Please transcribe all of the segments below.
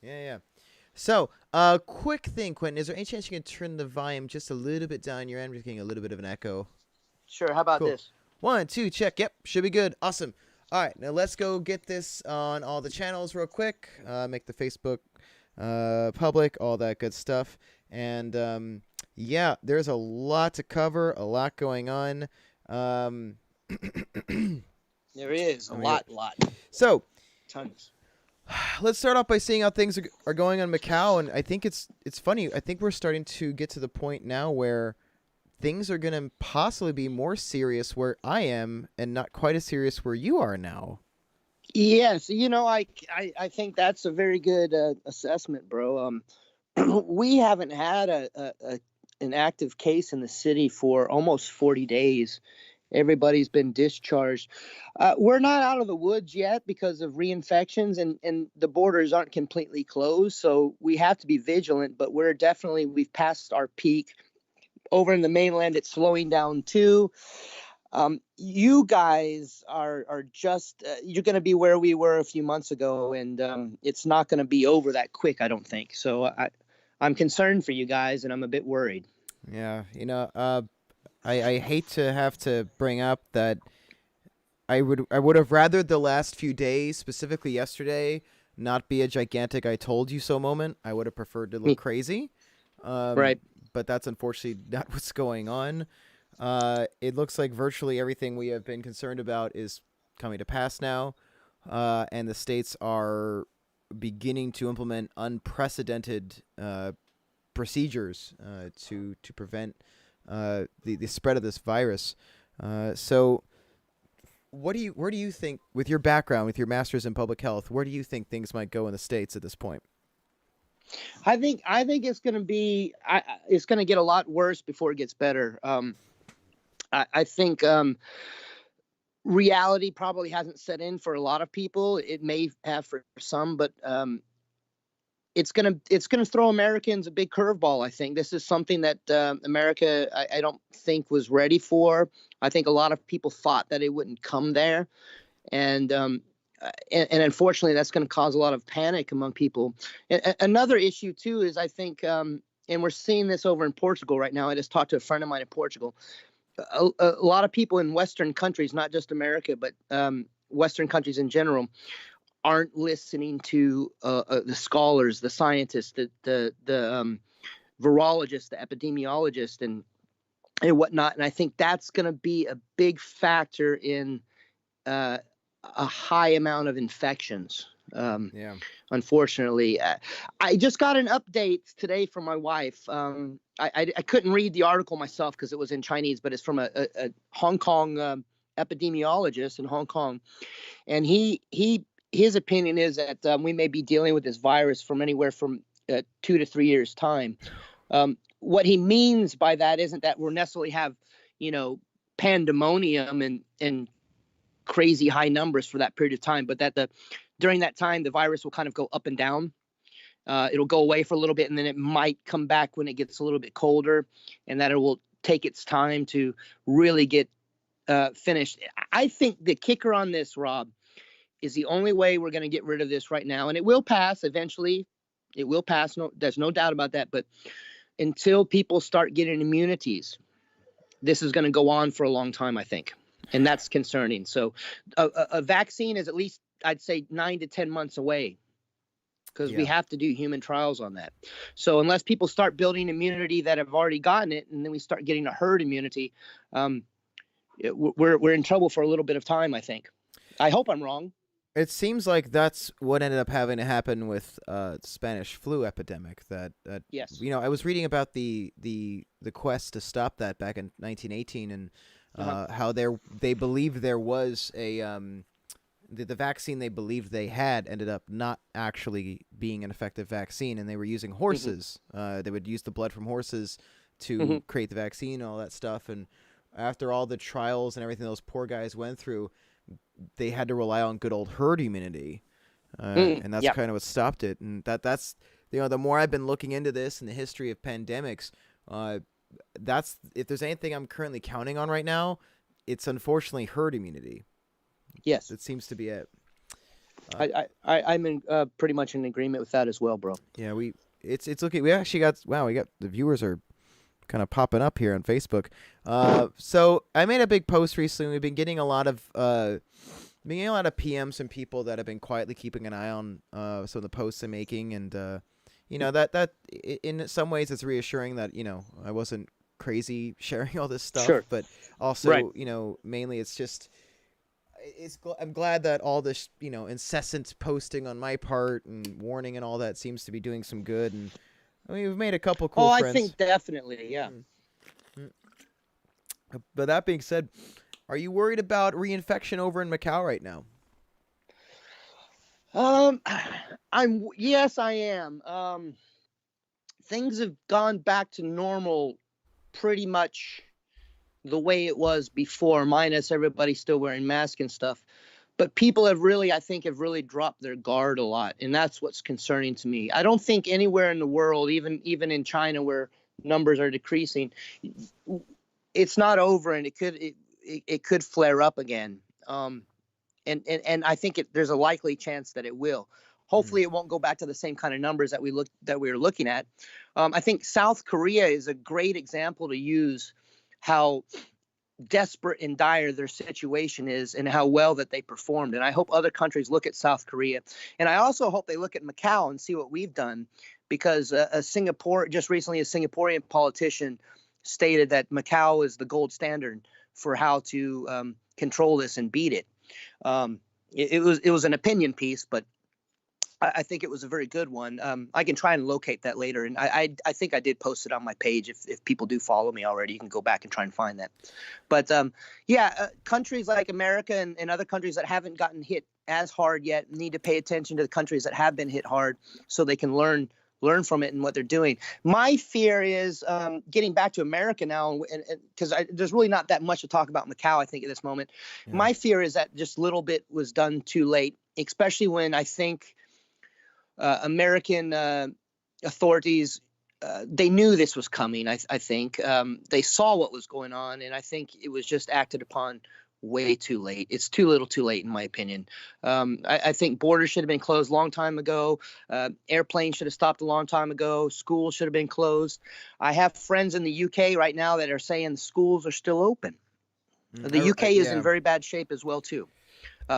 Yeah, yeah. So, quick thing, Quentin. Is there any chance you can turn the volume just a little bit down your end? We're getting a little bit of an echo. Sure. How about Cool. this? 1, 2, check. Yep, should be good. Awesome. All right, now let's go get this on all the channels real quick. Make the Facebook public, all that good stuff. And yeah, there's a lot to cover, a lot going on. Um, There is a let me go. lot, So, tons. let's start off by seeing how things are going on Macau, and I think it's funny. I think we're starting to get to the point now where things are going to possibly be more serious where I am, and not quite as serious where you are now. Yes, I think that's a very good assessment, bro. We haven't had an active case in the city for almost 40 days. Everybody's been discharged. We're not out of the woods yet because of reinfections, and the borders aren't completely closed. So we have to be vigilant, but we've passed our peak. Over in the mainland, it's slowing down too. You guys are just, you're going to be where we were a few months ago, and it's not going to be over that quick, I don't think. So I'm concerned for you guys, and I'm a bit worried. Yeah, I hate to have to bring up that I would have rather the last few days, specifically yesterday, not be a gigantic "I told you so" moment. I would have preferred to look crazy, Right. but that's unfortunately not what's going on. It looks like virtually everything we have been concerned about is coming to pass now, and the states are beginning to implement unprecedented procedures to prevent the spread of this virus. So, where do you think, with your background, with your master's in public health, where do you think things might go in the states at this point? I think it's going to get a lot worse before it gets better. I think reality probably hasn't set in for a lot of people. It may have for some, but it's gonna throw Americans a big curveball. I think this is something that America I don't think was ready for. I think a lot of people thought that it wouldn't come there, and and unfortunately, that's going to cause a lot of panic among people. Another issue too is I think, and we're seeing this over in Portugal right now. I just talked to a friend of mine in Portugal. A lot of people in Western countries, not just America, but Western countries in general, aren't listening to the scholars, the scientists, the virologists, the epidemiologists, and whatnot. And I think that's going to be a big factor in a high amount of infections. Yeah. Unfortunately, I just got an update today from my wife. I couldn't read the article myself because it was in Chinese, but it's from a Hong Kong epidemiologist in Hong Kong, and his opinion is that we may be dealing with this virus from anywhere from 2 to 3 years time. What he means by that isn't that we'll necessarily have, pandemonium and crazy high numbers for that period of time, but that during that time the virus will kind of go up and down. It'll go away for a little bit, and then it might come back when it gets a little bit colder, and that it will take its time to really get finished. I think the kicker on this, Rob, is the only way we're going to get rid of this right now, and it will pass eventually. It will pass. No, there's no doubt about that. But until people start getting immunities, this is going to go on for a long time, I think, and that's concerning. So, a vaccine is at least, I'd say, 9 to 10 months away, because we Yeah. have to do human trials on that. So, unless people start building immunity that have already gotten it, and then we start getting a herd immunity, we're in trouble for a little bit of time, I think. I hope I'm wrong. It seems like that's what ended up having to happen with Spanish flu epidemic. That Yes. I was reading about the quest to stop that back in 1918, and how they believed there was a the vaccine they believed they had ended up not actually being an effective vaccine, and they were using horses. They would use the blood from horses to create the vaccine, all that stuff, and after all the trials and everything those poor guys went through, they had to rely on good old herd immunity, and that's Yeah. kind of what stopped it. And that's the more I've been looking into this and the history of pandemics, that's, if there's anything I'm currently counting on right now, it's unfortunately herd immunity. Yes. That seems to be it. I'm in pretty much in agreement with that as well, bro. Yeah, it's looking. We actually got we got the viewers are kind of popping up here on Facebook. So I made a big post recently. We've been getting a lot of PMs from people that have been quietly keeping an eye on some of the posts I'm making, and that in some ways it's reassuring that I wasn't crazy sharing all this stuff, Sure. but also Right. mainly it's just I'm glad that all this incessant posting on my part and warning and all that seems to be doing some good, and I mean we've made a couple cool I friends. think definitely, yeah. But that being said, are you worried about reinfection over in Macau right now? Yes, I am. Things have gone back to normal pretty much the way it was before, minus everybody still wearing masks and stuff. But people have really, I think, have really dropped their guard a lot, and that's what's concerning to me. I don't think anywhere in the world, even in China where numbers are decreasing, it's not over, and it could flare up again. And I think there's a likely chance that it will. Hopefully, it won't go back to the same kind of numbers that we were looking at. I think South Korea is a great example to use how desperate and dire their situation is and how well that they performed. And I hope other countries look at South Korea. And I also hope they look at Macau and see what we've done, because just recently a Singaporean politician stated that Macau is the gold standard for how to control this and beat it. It was an opinion piece, but I think it was a very good one. I can try and locate that later, and I think I did post it on my page. If people do follow me already, you can go back and try and find that. But countries like America and other countries that haven't gotten hit as hard yet need to pay attention to the countries that have been hit hard, so they can learn from it and what they're doing. My fear is getting back to America now, and because there's really not that much to talk about Macau, I think, at this moment. Yeah. My fear is that just a little bit was done too late, especially when I think American authorities, they knew this was coming. I think they saw what was going on, and I think it was just acted upon way too late. It's too little too late, in my opinion. I think borders should have been closed a long time ago. Airplanes should have stopped a long time ago. Schools should have been closed. I have friends in the UK right now that are saying schools are still open. The UK is in very bad shape as well, too.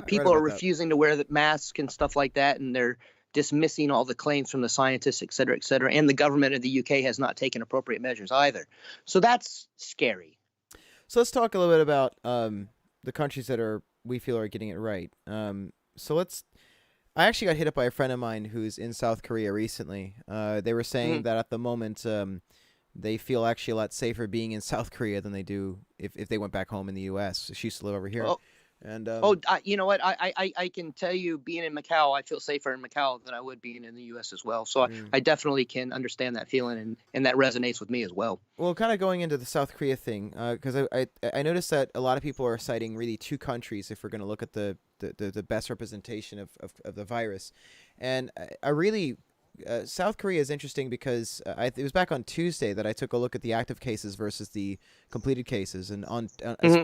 People are refusing to wear the masks and stuff like that, and they're dismissing all the claims from the scientists, et cetera, and the government of the UK has not taken appropriate measures either. So that's scary. So let's talk a little bit about the countries that we feel are getting it right. I actually got hit up by a friend of mine who's in South Korea recently. They were saying that at the moment they feel actually a lot safer being in South Korea than they do if they went back home in the U.S. She used to live over here. And you know what? I can tell you, being in Macau, I feel safer in Macau than I would being in the U.S. as well. So I definitely can understand that feeling, and that resonates with me as well. Well, kind of going into the South Korea thing, because I noticed that a lot of people are citing really two countries if we're going to look at the best representation of the virus, and I really. South Korea is interesting because it was back on Tuesday that I took a look at the active cases versus the completed cases. And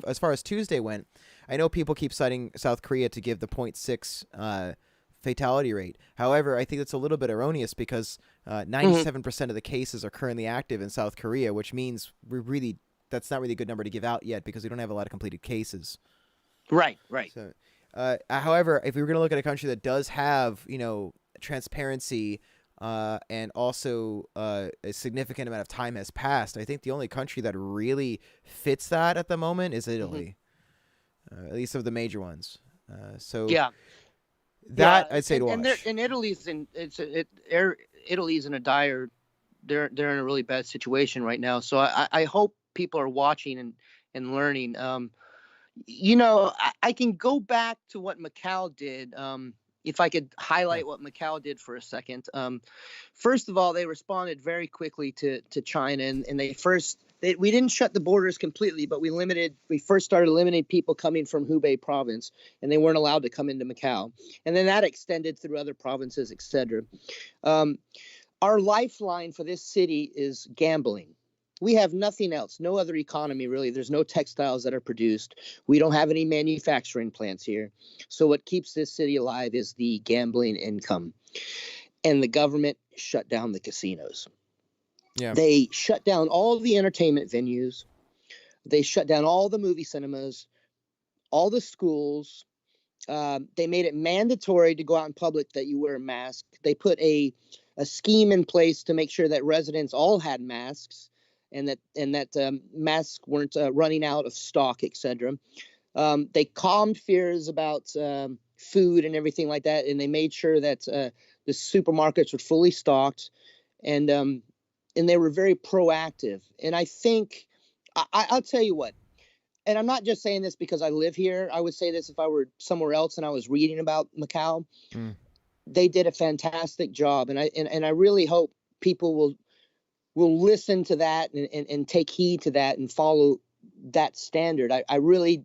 as far as Tuesday went, I know people keep citing South Korea to give the 0.6 fatality rate. However, I think that's a little bit erroneous because 97% of the cases are currently active in South Korea, which means that's not really a good number to give out yet because we don't have a lot of completed cases. Right. So, however, if we were going to look at a country that does have, transparency, and also a significant amount of time has passed, I think the only country that really fits that at the moment is Italy, at least of the major ones. I'd say to watch. And Italy's in a dire. They're in a really bad situation right now. So I hope people are watching and learning. I can go back to what Macau did. If I could highlight what Macau did for a second. First of all, they responded very quickly to China, and we didn't shut the borders completely, but we first started limiting people coming from Hubei province, and they weren't allowed to come into Macau. And then that extended through other provinces, etc. Our lifeline for this city is gambling. We have nothing else, no other economy really. There's no textiles that are produced. We don't have any manufacturing plants here. So what keeps this city alive is the gambling income. And the government shut down the casinos. Yeah. They shut down all the entertainment venues. They shut down all the movie cinemas, all the schools. They made it mandatory to go out in public that you wear a mask. They put a scheme in place to make sure that residents all had masks, and that masks weren't running out of stock, etc. They calmed fears about food and everything like that, and they made sure that the supermarkets were fully stocked, and they were very proactive. And I think I'll tell you what, and I'm not just saying this because I live here. I would say this if I were somewhere else and I was reading about Macau. Mm. They did a fantastic job, and I really hope people will listen to that and take heed to that and follow that standard. I really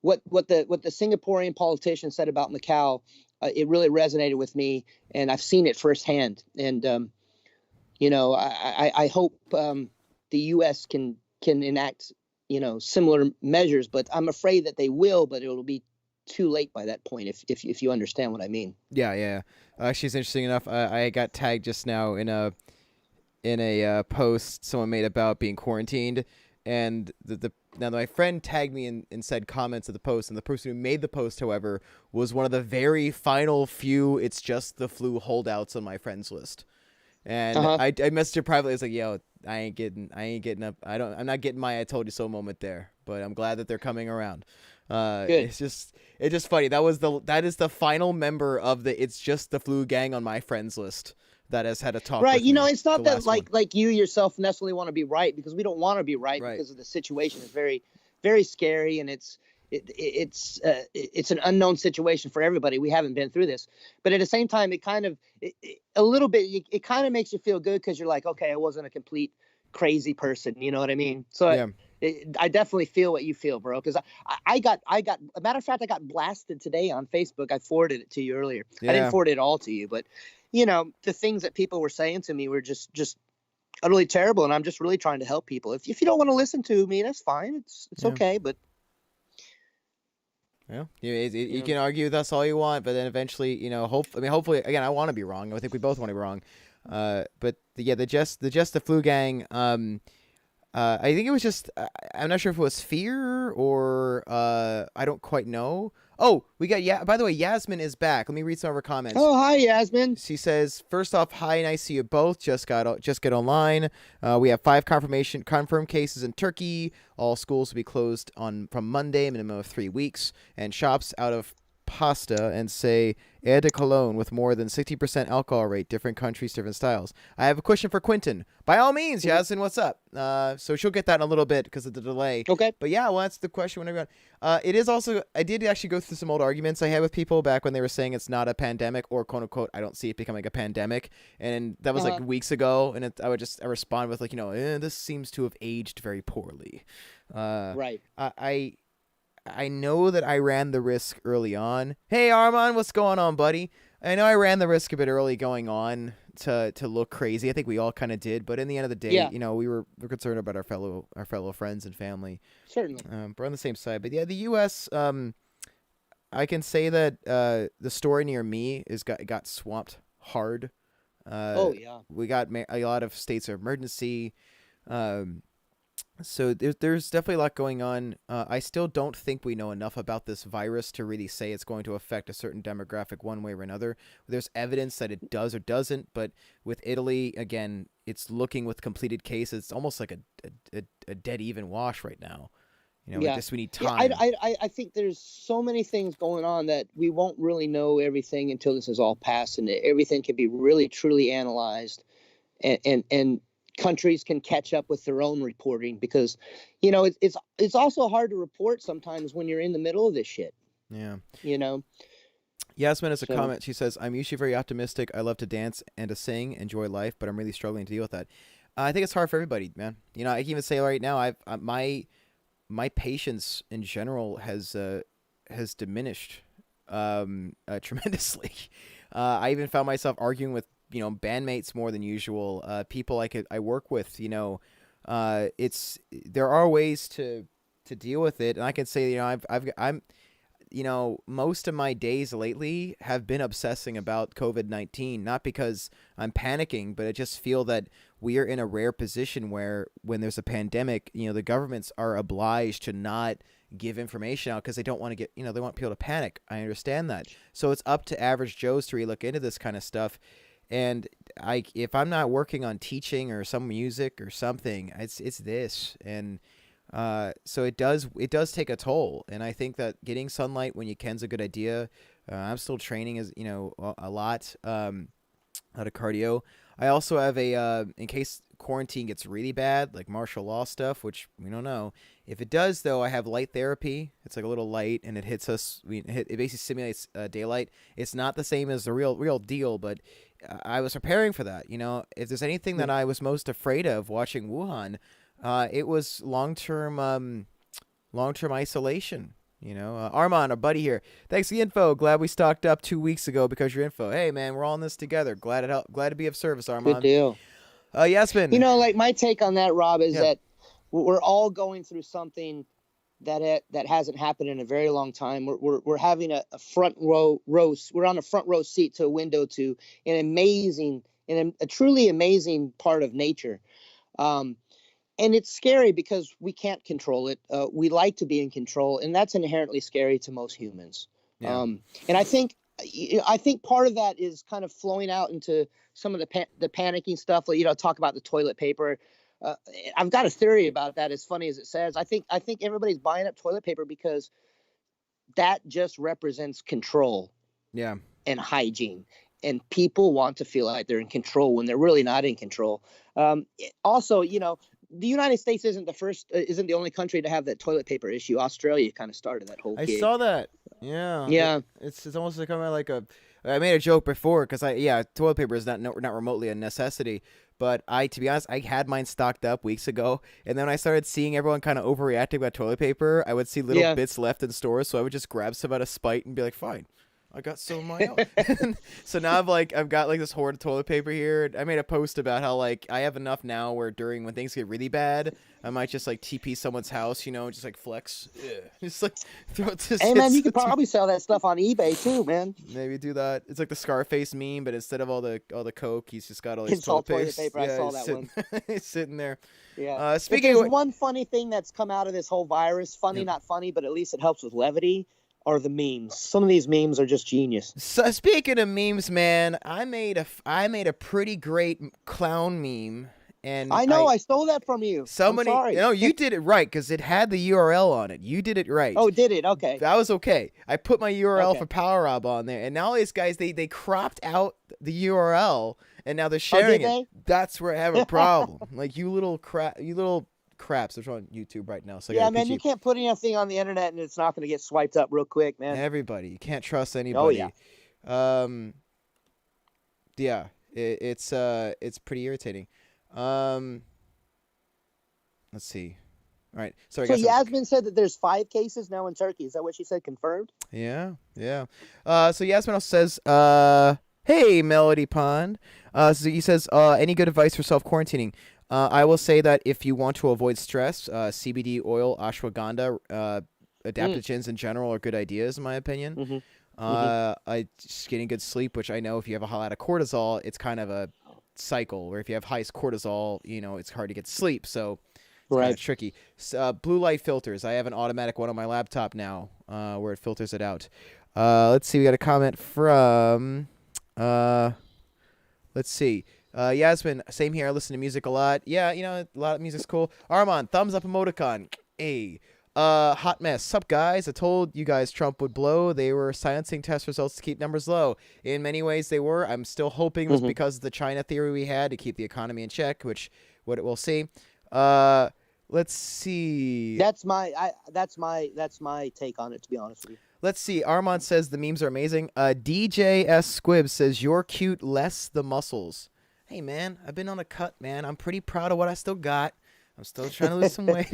what the Singaporean politician said about Macau, it really resonated with me, and I've seen it firsthand. And I hope the U.S. can enact similar measures, but I'm afraid that they will, but it'll be too late by that point, if you understand what I mean. Yeah. Actually, it's interesting enough. I got tagged just now in a post someone made about being quarantined, and now my friend tagged me and said comments of the post, and the person who made the post, however, was one of the very final few "it's just the flu" holdouts on my friends list. And I messaged her privately. I was like, "Yo, I ain't getting up. I'm not getting my 'I told you so' moment there." But I'm glad that they're coming around. Good. It's just funny. That is the final member of the "it's just the flu" gang on my friends list that has had a talk. Right. With me, it's not that one. like you yourself necessarily want to be right, because we don't want to be right because of the situation is very, very scary, and it's an unknown situation for everybody. We haven't been through this, but at the same time, it kind of a little bit. It kind of makes you feel good because you're like, okay, I wasn't a complete crazy person. You know what I mean? So Yeah. I definitely feel what you feel, bro. Because I got a matter of fact, I got blasted today on Facebook. I forwarded it to you earlier. Yeah. I didn't forward it all to you, but the things that people were saying to me were just utterly terrible, and I'm just really trying to help people. If you don't want to listen to me, that's fine. It's okay, but. Yeah, you can argue with us all you want, but then eventually, hopefully, again, I want to be wrong. I think we both want to be wrong. But the just the flu gang. I think it was just. I'm not sure if it was fear or I don't quite know. Oh, we got By the way, Yasmin is back. Let me read some of her comments. Oh, hi, Yasmin. She says, first off, hi, nice to see you both. Just get online. We have 5 confirmed cases in Turkey. All schools will be closed from Monday, minimum of 3 weeks. And shops out of pasta and say Air de Cologne with more than 60% alcohol rate. Different countries, different styles. I have a question for Quentin. By all means, Yasmin, what's up? So she'll get that in a little bit because of the delay. Okay. But yeah, well, that's the question. It is also, I did actually go through some old arguments I had with people back when they were saying it's not a pandemic, or quote unquote, I don't see it becoming a pandemic. And that was like weeks ago. And I respond with like, this seems to have aged very poorly. Right. I know that I ran the risk early on. Hey, Armand, what's going on, buddy? I know I ran the risk a bit early going on to look crazy. I think we all kind of did, but in the end of the day, we're concerned about our fellow friends and family. Certainly. We're on the same side. But yeah, the U.S. I can say that the story near me got swamped hard. We got a lot of states of emergency. So there's definitely a lot going on. I still don't think we know enough about this virus to really say it's going to affect a certain demographic one way or another. There's evidence that it does or doesn't, but with Italy, again, it's looking with completed cases. It's almost like a dead even wash right now. We need time. Yeah, I think there's so many things going on that we won't really know everything until this is all passed and everything can be really, truly analyzed. And countries can catch up with their own reporting, because it's also hard to report sometimes when you're in the middle of this shit. Yasmin has a comment. She says, I'm usually very optimistic. I love to dance and to sing, enjoy life, but I'm really struggling to deal with that. I think it's hard for everybody, man. I can even say right now, my patience in general has diminished tremendously. I even found myself arguing with bandmates more than usual. People I work with, there are ways to deal with it, and I can say, I'm most of my days lately have been obsessing about COVID-19, not because I'm panicking, but I just feel that we are in a rare position where when there's a pandemic, the governments are obliged to not give information out because they don't want to get, they want people to panic. I understand that. So it's up to average Joes to really look into this kind of stuff. And if I'm not working on teaching or some music or something, it's this. And so it does take a toll, and I think that getting sunlight when you can's a good idea. I'm still training a lot out of cardio. I also have in case quarantine gets really bad, like martial law stuff, which we don't know. If it does, though, I have light therapy. It's like a little light, and it hits us. It basically simulates daylight. It's not the same as the real deal, but I was preparing for that. If there's anything that I was most afraid of watching Wuhan, it was long-term isolation. Armand, our buddy here. Thanks for the info. Glad we stocked up 2 weeks ago because of your info. Hey, man, we're all in this together. Glad to be of service, Armand. Good deal. Yasmin. Like my take on that, Rob, is that we're all going through something that hasn't happened in a very long time. We're having a front row. We're on a front row seat to a window to a truly amazing part of nature. And it's scary because we can't control it. We like to be in control, and that's inherently scary to most humans. Yeah. And I think part of that is kind of flowing out into some of the panicking stuff. Talk about the toilet paper. I've got a theory about that. As funny as it says, I think everybody's buying up toilet paper because that just represents control. Yeah. And hygiene. And people want to feel like they're in control when they're really not in control. Also, the United States isn't the only country to have that toilet paper issue. Australia kind of started that whole gig. I saw that. Yeah. Yeah. It's almost like I made a joke before because toilet paper is not remotely a necessity. But to be honest, I had mine stocked up weeks ago, and then I started seeing everyone kind of overreacting about toilet paper. I would see little bits left in stores, so I would just grab some out of spite and be like, fine. I got some of my own. So now I've got like this hoard of toilet paper here. I made a post about how I have enough now where when things get really bad, I might just TP someone's house, just flex. Yeah. Just throw it to Hey man, you could probably sell that stuff on eBay too, man. Maybe do that. It's like the Scarface meme, but instead of all the Coke, he's just got all his toilet paper. I saw that one. He's sitting there. Yeah. Speaking of one funny thing that's come out of this whole virus, not funny, but at least it helps with levity, are the memes. Some of these memes are just genius. So speaking of memes, man, I made a pretty great clown meme, and I know I stole that from you. Somebody, I'm sorry. No, you did it right because it had the URL on it. You did it right. Oh, did it? Okay. That was okay. I put my URL for Power Rob on there, and now these guys they cropped out the URL, and now they're sharing it. That's where I have a problem. You little craps. They're on YouTube right now. So man, you can't put anything on the internet and it's not going to get swiped up real quick, man. Everybody, you can't trust anybody. Oh yeah. It's pretty irritating. Let's see. All right. So Yasmin said that there's 5 cases now in Turkey. Is that what she said? Confirmed? Yeah. So Yasmin also says, hey, Melody Pond. So he says, any good advice for self-quarantining? I will say that if you want to avoid stress, CBD oil, ashwagandha, adaptogens in general are good ideas, in my opinion. Just getting good sleep, which I know if you have a lot of cortisol, it's kind of a cycle where if you have high cortisol, it's hard to get sleep. So it's kind of tricky. Blue light filters. I have an automatic one on my laptop now where it filters it out. Let's see. We got a comment from, let's see. Yasmin, same here. I listen to music a lot. Yeah, a lot of music's cool. Armand, thumbs up emoticon. Hey. Hot mess. Sup, guys? I told you guys Trump would blow. They were silencing test results to keep numbers low. In many ways, they were. I'm still hoping it was because of the China theory we had to keep the economy in check, which we'll see. Let's see. That's my take on it, to be honest with you. Let's see. Armand says the memes are amazing. DJS Squib says you're cute, less the muscles. Hey, man, I've been on a cut, man. I'm pretty proud of what I still got. I'm still trying to lose some weight.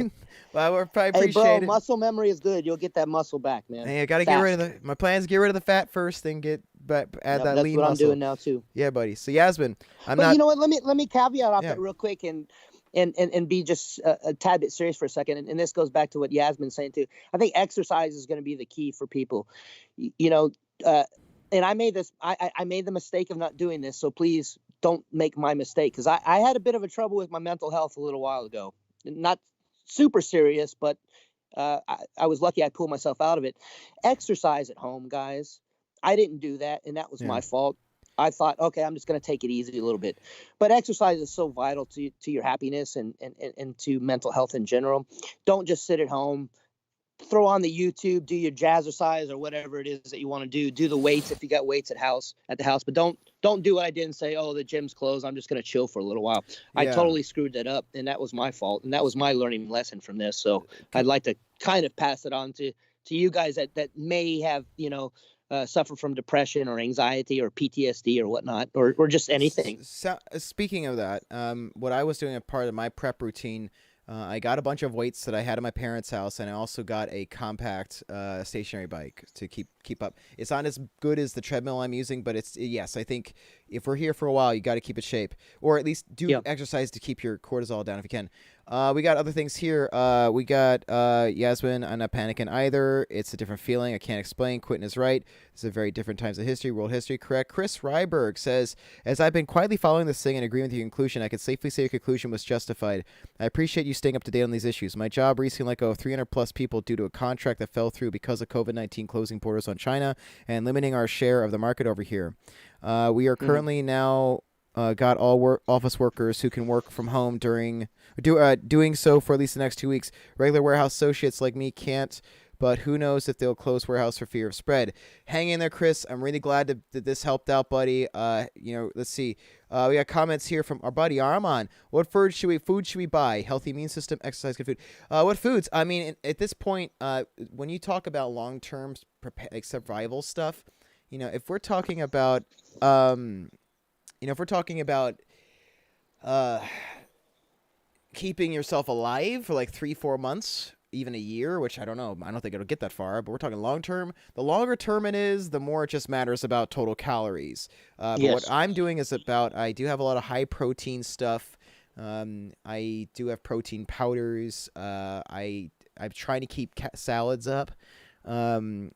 Well, I appreciate bro, it. muscle memory is good. You'll get that muscle back, man. Hey, I got to get rid of my plan is get rid of the fat first, then add that lean muscle. That's what I'm doing now too. Yeah, buddy. So Yasmin, You know what? Let me caveat off that real quick. And and be just a tad bit serious for a second. And this goes back to what Yasmin's saying too. I think exercise is going to be the key for people. You know, and I made I made the mistake of not doing this. So please don't make my mistake, because I had a bit of a trouble with my mental health a little while ago. Not super serious, but I was lucky I pulled myself out of it. Exercise at home, guys. I didn't do that, and that was my fault. I thought, okay, I'm just going to take it easy a little bit. But exercise is so vital to your happiness and to mental health in general. Don't just sit at home. Throw on the YouTube, do your jazzercise or whatever it is that you want to do. Do the weights if you got weights at the house. But don't do what I did and say, oh, the gym's closed, I'm just going to chill for a little while. I totally screwed that up, and that was my fault. And that was my learning lesson from this. So I'd like to kind of pass it on to you guys that may have, suffer from depression or anxiety or PTSD or whatnot, or just anything. So, speaking of that, what I was doing as part of my prep routine, I got a bunch of weights that I had at my parents' house, and I also got a compact stationary bike to keep up. It's not as good as the treadmill I'm using, but yes, I think if we're here for a while, you got to keep it shape, or at least do exercise to keep your cortisol down if you can. We got other things here. We got Yasmin. I'm not panicking either. It's a different feeling. I can't explain. Quentin is right. It's a very different times of history, world history. Correct. Chris Ryberg says, as I've been quietly following this thing and agreeing with your conclusion, I can safely say your conclusion was justified. I appreciate you staying up to date on these issues. My job recently let go of 300 plus people due to a contract that fell through because of COVID-19 closing borders on China and limiting our share of the market over here. We are currently now got all office workers who can work from home doing so for at least the next 2 weeks. Regular warehouse associates like me can't, but who knows if they'll close warehouse for fear of spread. Hang in there, Chris. I'm really glad that this helped out, buddy. Let's see. We got comments here from our buddy Armand. What food should we buy? Healthy immune system, exercise, good food. What foods? I mean, at this point, when you talk about long-term survival stuff, if we're talking about, keeping yourself alive for like 3-4 months, even a year, which I don't know. I don't think it'll get that far, but we're talking long term. The longer term it is, the more it just matters about total calories. But what I'm doing is I do have a lot of high protein stuff. I do have protein powders. I'm trying to keep salads up. You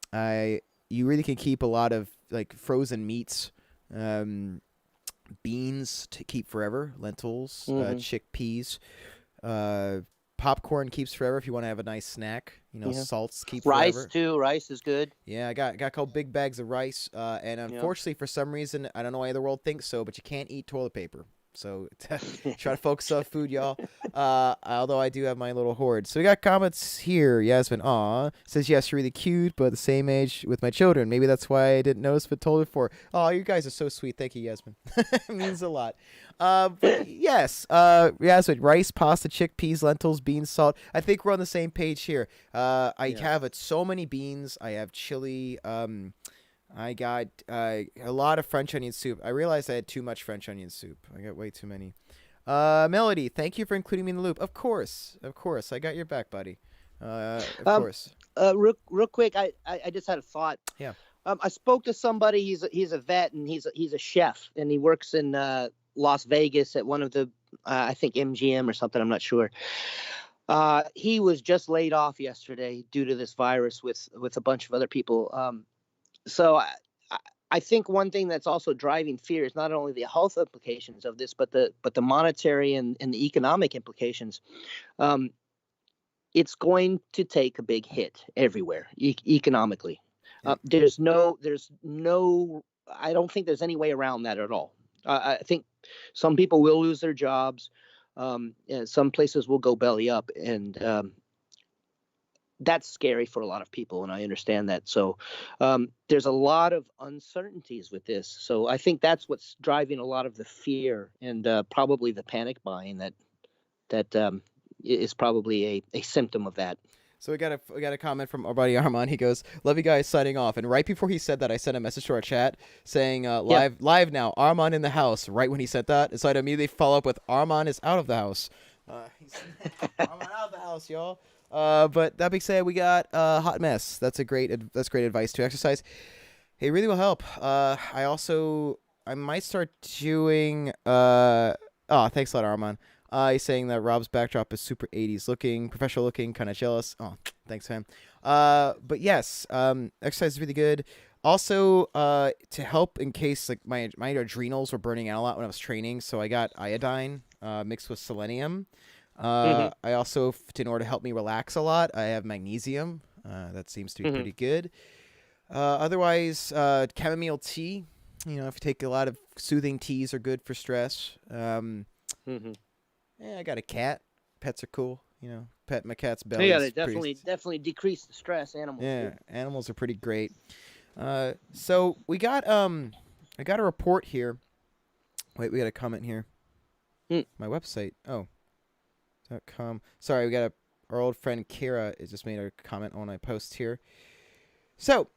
really can keep a lot of like frozen meats, beans to keep forever, lentils, chickpeas, popcorn keeps forever if you want to have a nice snack. Salts keep rice forever. Too. Rice is good. Yeah, I got a couple big bags of rice, and unfortunately for some reason, I don't know why the world thinks so, but you can't eat toilet paper. So try to focus on food, y'all. Although I do have my little hoard. So we got comments here. Yasmin, says, yes, you're really cute, but the same age with my children. Maybe that's why I didn't notice, but told her before. Oh, you guys are so sweet. Thank you, Yasmin. It means a lot. But yes, Yasmin, rice, pasta, chickpeas, lentils, beans, salt. I think we're on the same page here. I have so many beans. I have chili. I got a lot of French onion soup. I realized I had too much French onion soup. I got way too many. Melody, thank you for including me in the loop. Of course. I got your back, buddy. Of course. Real quick, I just had a thought. Yeah. I spoke to somebody. He's a vet, and he's a chef, and he works in Las Vegas at one of the I think MGM or something. I'm not sure. He was just laid off yesterday due to this virus with a bunch of other people. So I think one thing that's also driving fear is not only the health implications of this, but the monetary and the economic implications. It's going to take a big hit everywhere economically. There's no. I don't think there's any way around that at all. I think some people will lose their jobs. Some places will go belly up, and that's scary for a lot of people, and I understand that. So there's a lot of uncertainties with this. So I think that's what's driving a lot of the fear and probably the panic buying that is probably a symptom of that. So we got a comment from our buddy Armand. He goes, "Love you guys, signing off." And right before he said that, I sent a message to our chat saying, live now, Armand in the house. Right when he said that, so I'd immediately follow up with, Armand is out of the house. Armand out of the house, y'all. But that being said, we got hot mess. That's great advice to exercise. It really will help. I might start doing. Thanks a lot, Armand. He's saying that Rob's backdrop is super 80s looking, professional looking, kind of jealous. Oh, thanks, man. But yes, exercise is really good. Also, to help in case like my adrenals were burning out a lot when I was training, so I got iodine mixed with selenium. Hmm. I also, in order to help me relax a lot, I have magnesium. That seems to be Hmm. pretty good. Otherwise, chamomile tea. You know, if you take a lot of soothing teas, are good for stress. Hmm. I got a cat. Pets are cool. You know, my cat's Yeah, they belly's pretty. definitely decrease the stress. Animals Yeah, do. animals are pretty great. So we got I got a report here. Wait, we got a comment here. Hmm. My website. Oh, .com. Sorry, we got our old friend Kira has just made a comment on my post here. So,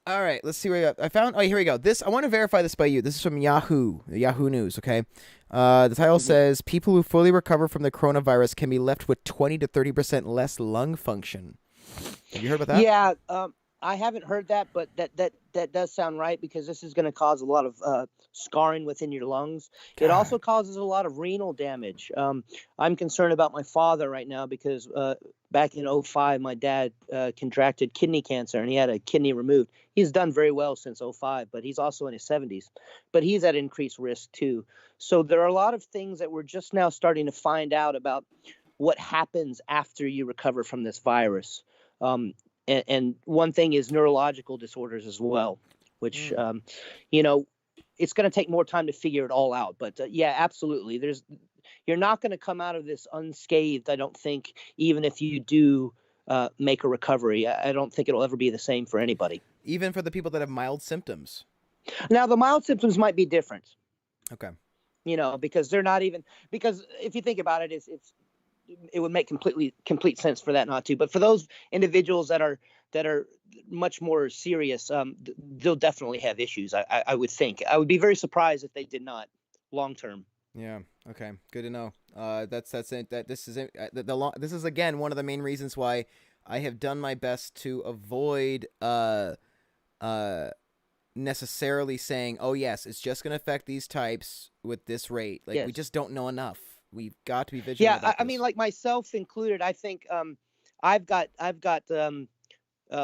all right, let's see where we got. I found. Oh, here we go. This I want to verify this by you. This is from Yahoo News. Okay. The title Hmm. says people who fully recover from the coronavirus can be left with 20 to 30% less lung function. Have you heard about that? Yeah, I haven't heard that, but that does sound right because this is going to cause a lot of scarring within your lungs. It God. also causes a lot of renal damage. I'm concerned about my father right now because back in '05, my dad contracted kidney cancer and he had a kidney removed. He's done very well since '05, but he's also in his 70s. But he's at increased risk too. So there are a lot of things that we're just now starting to find out about what happens after you recover from this virus. Um, and one thing is neurological disorders as well, which Mm. you know, it's going to take more time to figure it all out. But yeah, absolutely, you're not going to come out of this unscathed. I don't think, even if you do make a recovery, I don't think it'll ever be the same for anybody. Even for the people that have mild symptoms. Now, the mild symptoms might be different, Okay. because they're not even because if you think about it, it would make complete sense for that not to. But for those individuals that are much more serious, they'll definitely have issues. I would think. I would be very surprised if they did not long term. Yeah. Okay. Good to know. That's it. That this is it. This is again one of the main reasons why I have done my best to avoid uh necessarily saying, "Oh yes, it's just going to affect these types with this rate." Like we Yes. just don't know enough. We've got to be vigilant Yeah. I, about I mean, this. like myself included. I think I've got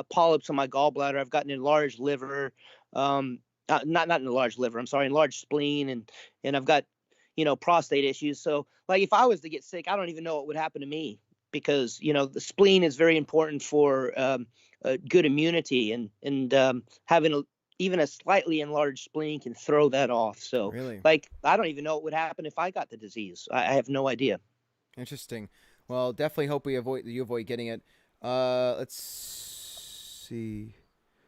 polyps on my gallbladder. I've got an enlarged liver. Not an enlarged liver. I'm sorry, enlarged spleen, and I've got prostate issues. So like if I was to get sick, I don't even know what would happen to me because the spleen is very important for good immunity, and having even a slightly enlarged spleen can throw that off. So Really like I don't even know what would happen if I got the disease. I have no idea. interesting. Well, definitely hope you avoid getting it. Let's see.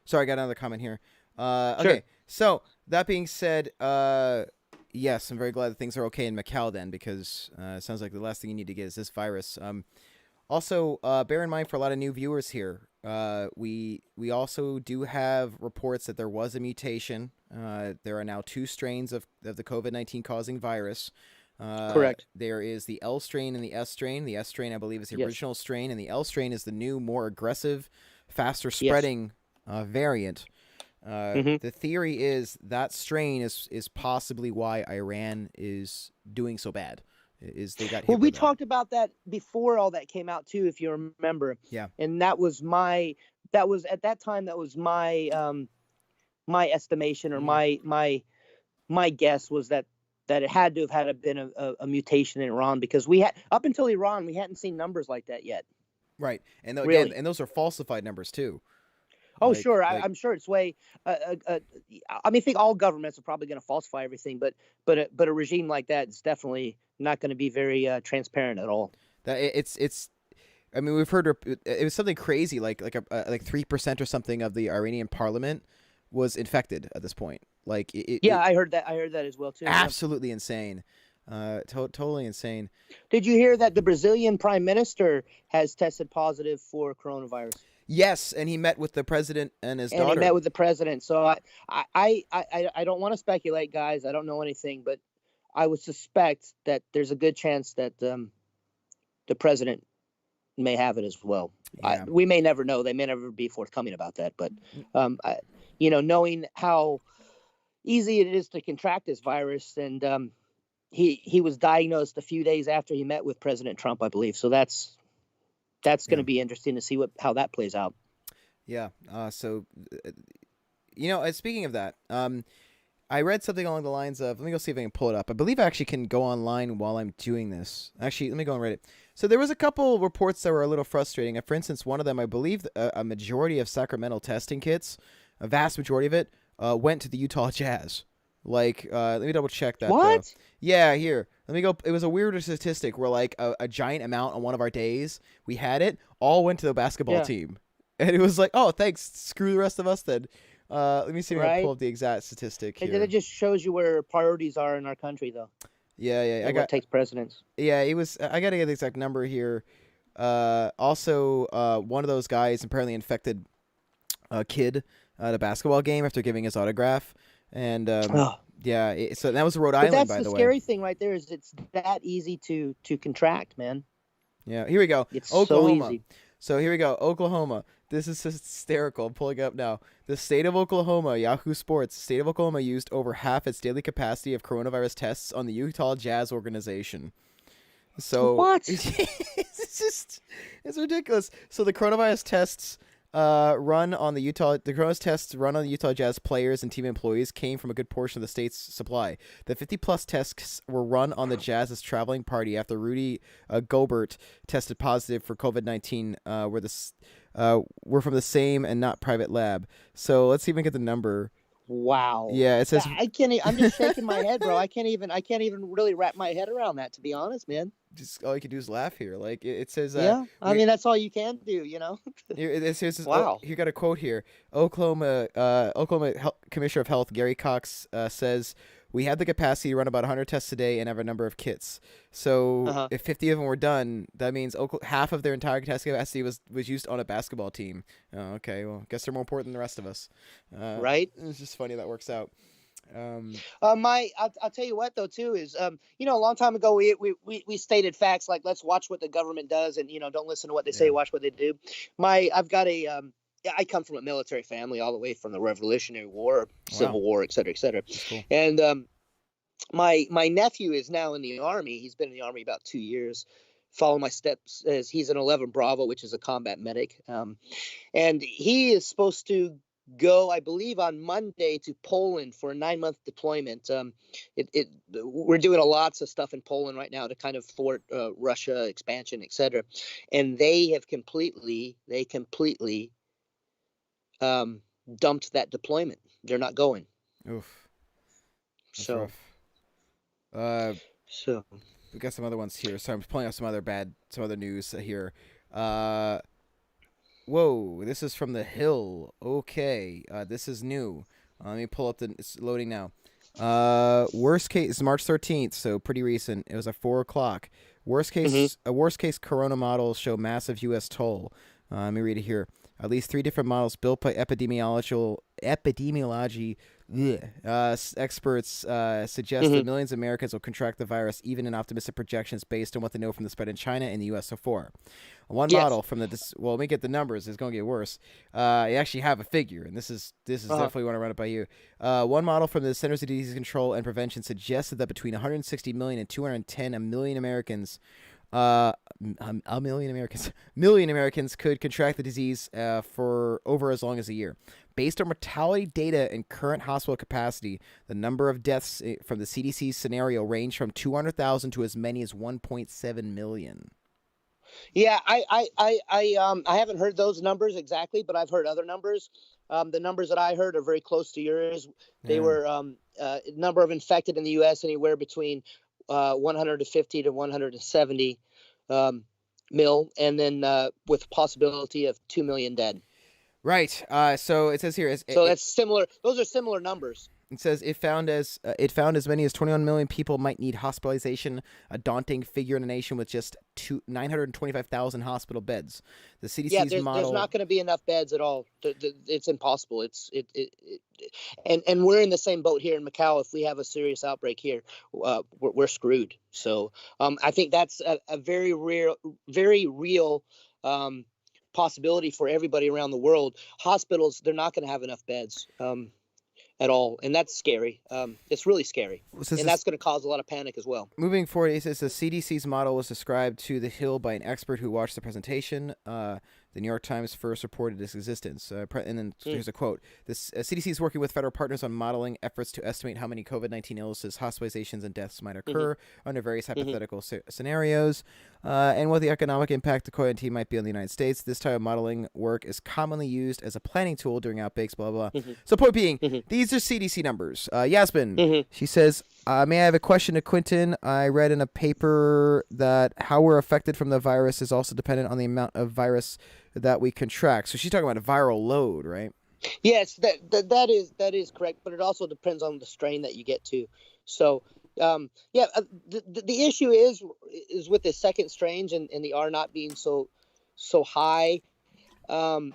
Sorry, I got another comment here. Sure. Okay. So that being said, yes, I'm very glad that things are okay in Macau then, because it sounds like the last thing you need to get is this virus. Also, bear in mind for a lot of new viewers here, we also do have reports that there was a mutation. There are now two strains of the COVID-19 causing virus. Correct. There is the L strain and the S strain. The S strain, I believe, is the Yes. original strain, and the L strain is the new, more aggressive, faster Yes. spreading variant. Hmm. The theory is that strain is possibly why Iran is doing so bad. Is they got Well, hit we with that? talked about that before all that came out too, if you remember. Yeah. And that was at that time, that was my estimation, or Mm. my guess was that it had to have been a mutation in Iran, because we had, up until Iran, we hadn't seen numbers like that yet. Right, and again, Really. and those are falsified numbers too. Oh, sure. Like I'm sure it's way. I mean, I think all governments are probably going to falsify everything, but a regime like that is definitely not going to be very transparent at all. that. It's. I mean, we've heard it was something crazy, like 3% or something of the Iranian parliament was infected at this point. Like Yeah, I heard that. I heard that as well too. Yeah. absolutely insane, totally insane. Did you hear that the Brazilian Prime Minister has tested positive for coronavirus, Yes, and he met with the president and his and he daughter. met with the president? So I don't want to speculate, guys. I don't know anything, but I would suspect that there's a good chance that the president may have it as well. Yeah. We may never know. They may never be forthcoming about that. But knowing how easy it is to contract this virus, and he was diagnosed a few days after he met with President Trump, I believe. So that's going Yeah. to be interesting to see how that plays out. Yeah. So, speaking of that, I read something along the lines of, let me go see if I can pull it up. I believe I actually can go online while I'm doing this. Actually, let me go and read it. So there was a couple reports that were a little frustrating. For instance, one of them, I believe a majority of Sacramento testing kits, a vast majority of it, went to the Utah Jazz. Let me double check that, though. What? Yeah, here. Let me go. It was a weirder statistic where, a giant amount on one of our days, we had it, all went to the basketball team. And it was like, oh, thanks. Screw the rest of us then. Let me see if I can pull up the exact statistic here. It just shows you where priorities are in our country, though. Yeah. What takes precedence. Yeah, it was. I got to get the exact number here. Also, one of those guys apparently infected a kid at a basketball game after giving his autograph. And yeah, so that was Rhode Island, by the way. That's the scary thing right there is it's that easy to contract, man. Yeah, here we go. It's Oklahoma. so easy. So here we go. Oklahoma. This is hysterical. I'm pulling it up now. The state of Oklahoma, Yahoo Sports, the state of Oklahoma used over half its daily capacity of coronavirus tests on the Utah Jazz organization. So what? It's ridiculous. So the coronavirus tests run on the Utah Jazz players and team employees came from a good portion of the state's supply. The 50-plus tests were run on the Jazz's traveling party after Rudy Gobert tested positive for COVID-19, were from the same and not private lab. So let's see if we can get the number. Wow. Yeah, it says I can't. I'm just shaking my head, bro. I can't even really wrap my head around that. To be honest, man. Just all you can do is laugh here. Like it says. Yeah, I mean that's all you can do, you know. It says, wow. You got a quote here. Oklahoma Commissioner of Health Gary Cox says, "We have the capacity to run about 100 tests a day and have a number of kits. So if 50 of them were done, that means half of their entire test capacity was used on a basketball team." Oh, okay, well, I guess they're more important than the rest of us. Right? It's just funny that works out. I'll tell you what though too is a long time ago we stated facts like let's watch what the government does and don't listen to what they say, watch what they do. I've got I come from a military family all the way from the Revolutionary War, Civil War, et cetera, et cetera. Cool. And my nephew is now in the Army. He's been in the Army about 2 years. Follow my steps as he's an 11 Bravo, which is a combat medic. And he is supposed to go, I believe, on Monday to Poland for a 9-month deployment. We're doing lots of stuff in Poland right now to kind of thwart Russia expansion, et cetera. And they completely dumped that deployment. They're not going. Oof. That's so rough. So we got some other ones here. So I'm pulling up some other news here. Whoa, this is from The Hill. Okay, this is new. Let me pull up it's loading now. Worst case, March 13th, so pretty recent. It was at 4 o'clock. Worst case corona models show massive U.S. toll. Let me read it here. At least 3 different models built by epidemiology experts suggest that millions of Americans will contract the virus, even in optimistic projections based on what they know from the spread in China and the U.S. so far. One model from let me get the numbers. It's going to get worse. I actually have a figure, and this is definitely want to run it by you. One model from the Centers of Disease Control and Prevention suggested that between 160 million and 210 million Americans million Americans could contract the disease for over as long as a year. Based on mortality data and current hospital capacity, the number of deaths from the CDC scenario range from 200,000 to as many as 1.7 million. Yeah, I haven't heard those numbers exactly, but I've heard other numbers. The numbers that I heard are very close to yours. They were number of infected in the U.S. anywhere between 150 to 170 mil, and then with possibility of 2 million dead. Right. So it says here. That's similar. Those are similar numbers. It says it found as many as 21 million people might need hospitalization, a daunting figure in a nation with just 925,000 hospital beds. The CDC's model. There's not going to be enough beds at all. It's impossible. And we're in the same boat here in Macau. If we have a serious outbreak here, we're screwed. So I think that's a very real possibility for everybody around the world. Hospitals, they're not going to have enough beds. at all, and that's scary. It's really scary, and This that's going to cause a lot of panic as well. moving forward, it says the CDC's model was described to The Hill by an expert who watched the presentation. The New York Times first reported its existence. And then here's a quote. This CDC is working with federal partners on modeling efforts to estimate how many COVID-19 illnesses, hospitalizations, and deaths might occur under various hypothetical scenarios, and what the economic impact of COVID-19 might be on the United States. This type of modeling work is commonly used as a planning tool during outbreaks, blah, blah, blah. So point being, these are CDC numbers. Yasmin, she says, may I have a question to Quentin? I read in a paper that how we're affected from the virus is also dependent on the amount of virus that we contract. So she's talking about a viral load, right? Yes, that is correct, but it also depends on the strain that you get to. So, the issue is with the second strain and the R not being so high. There's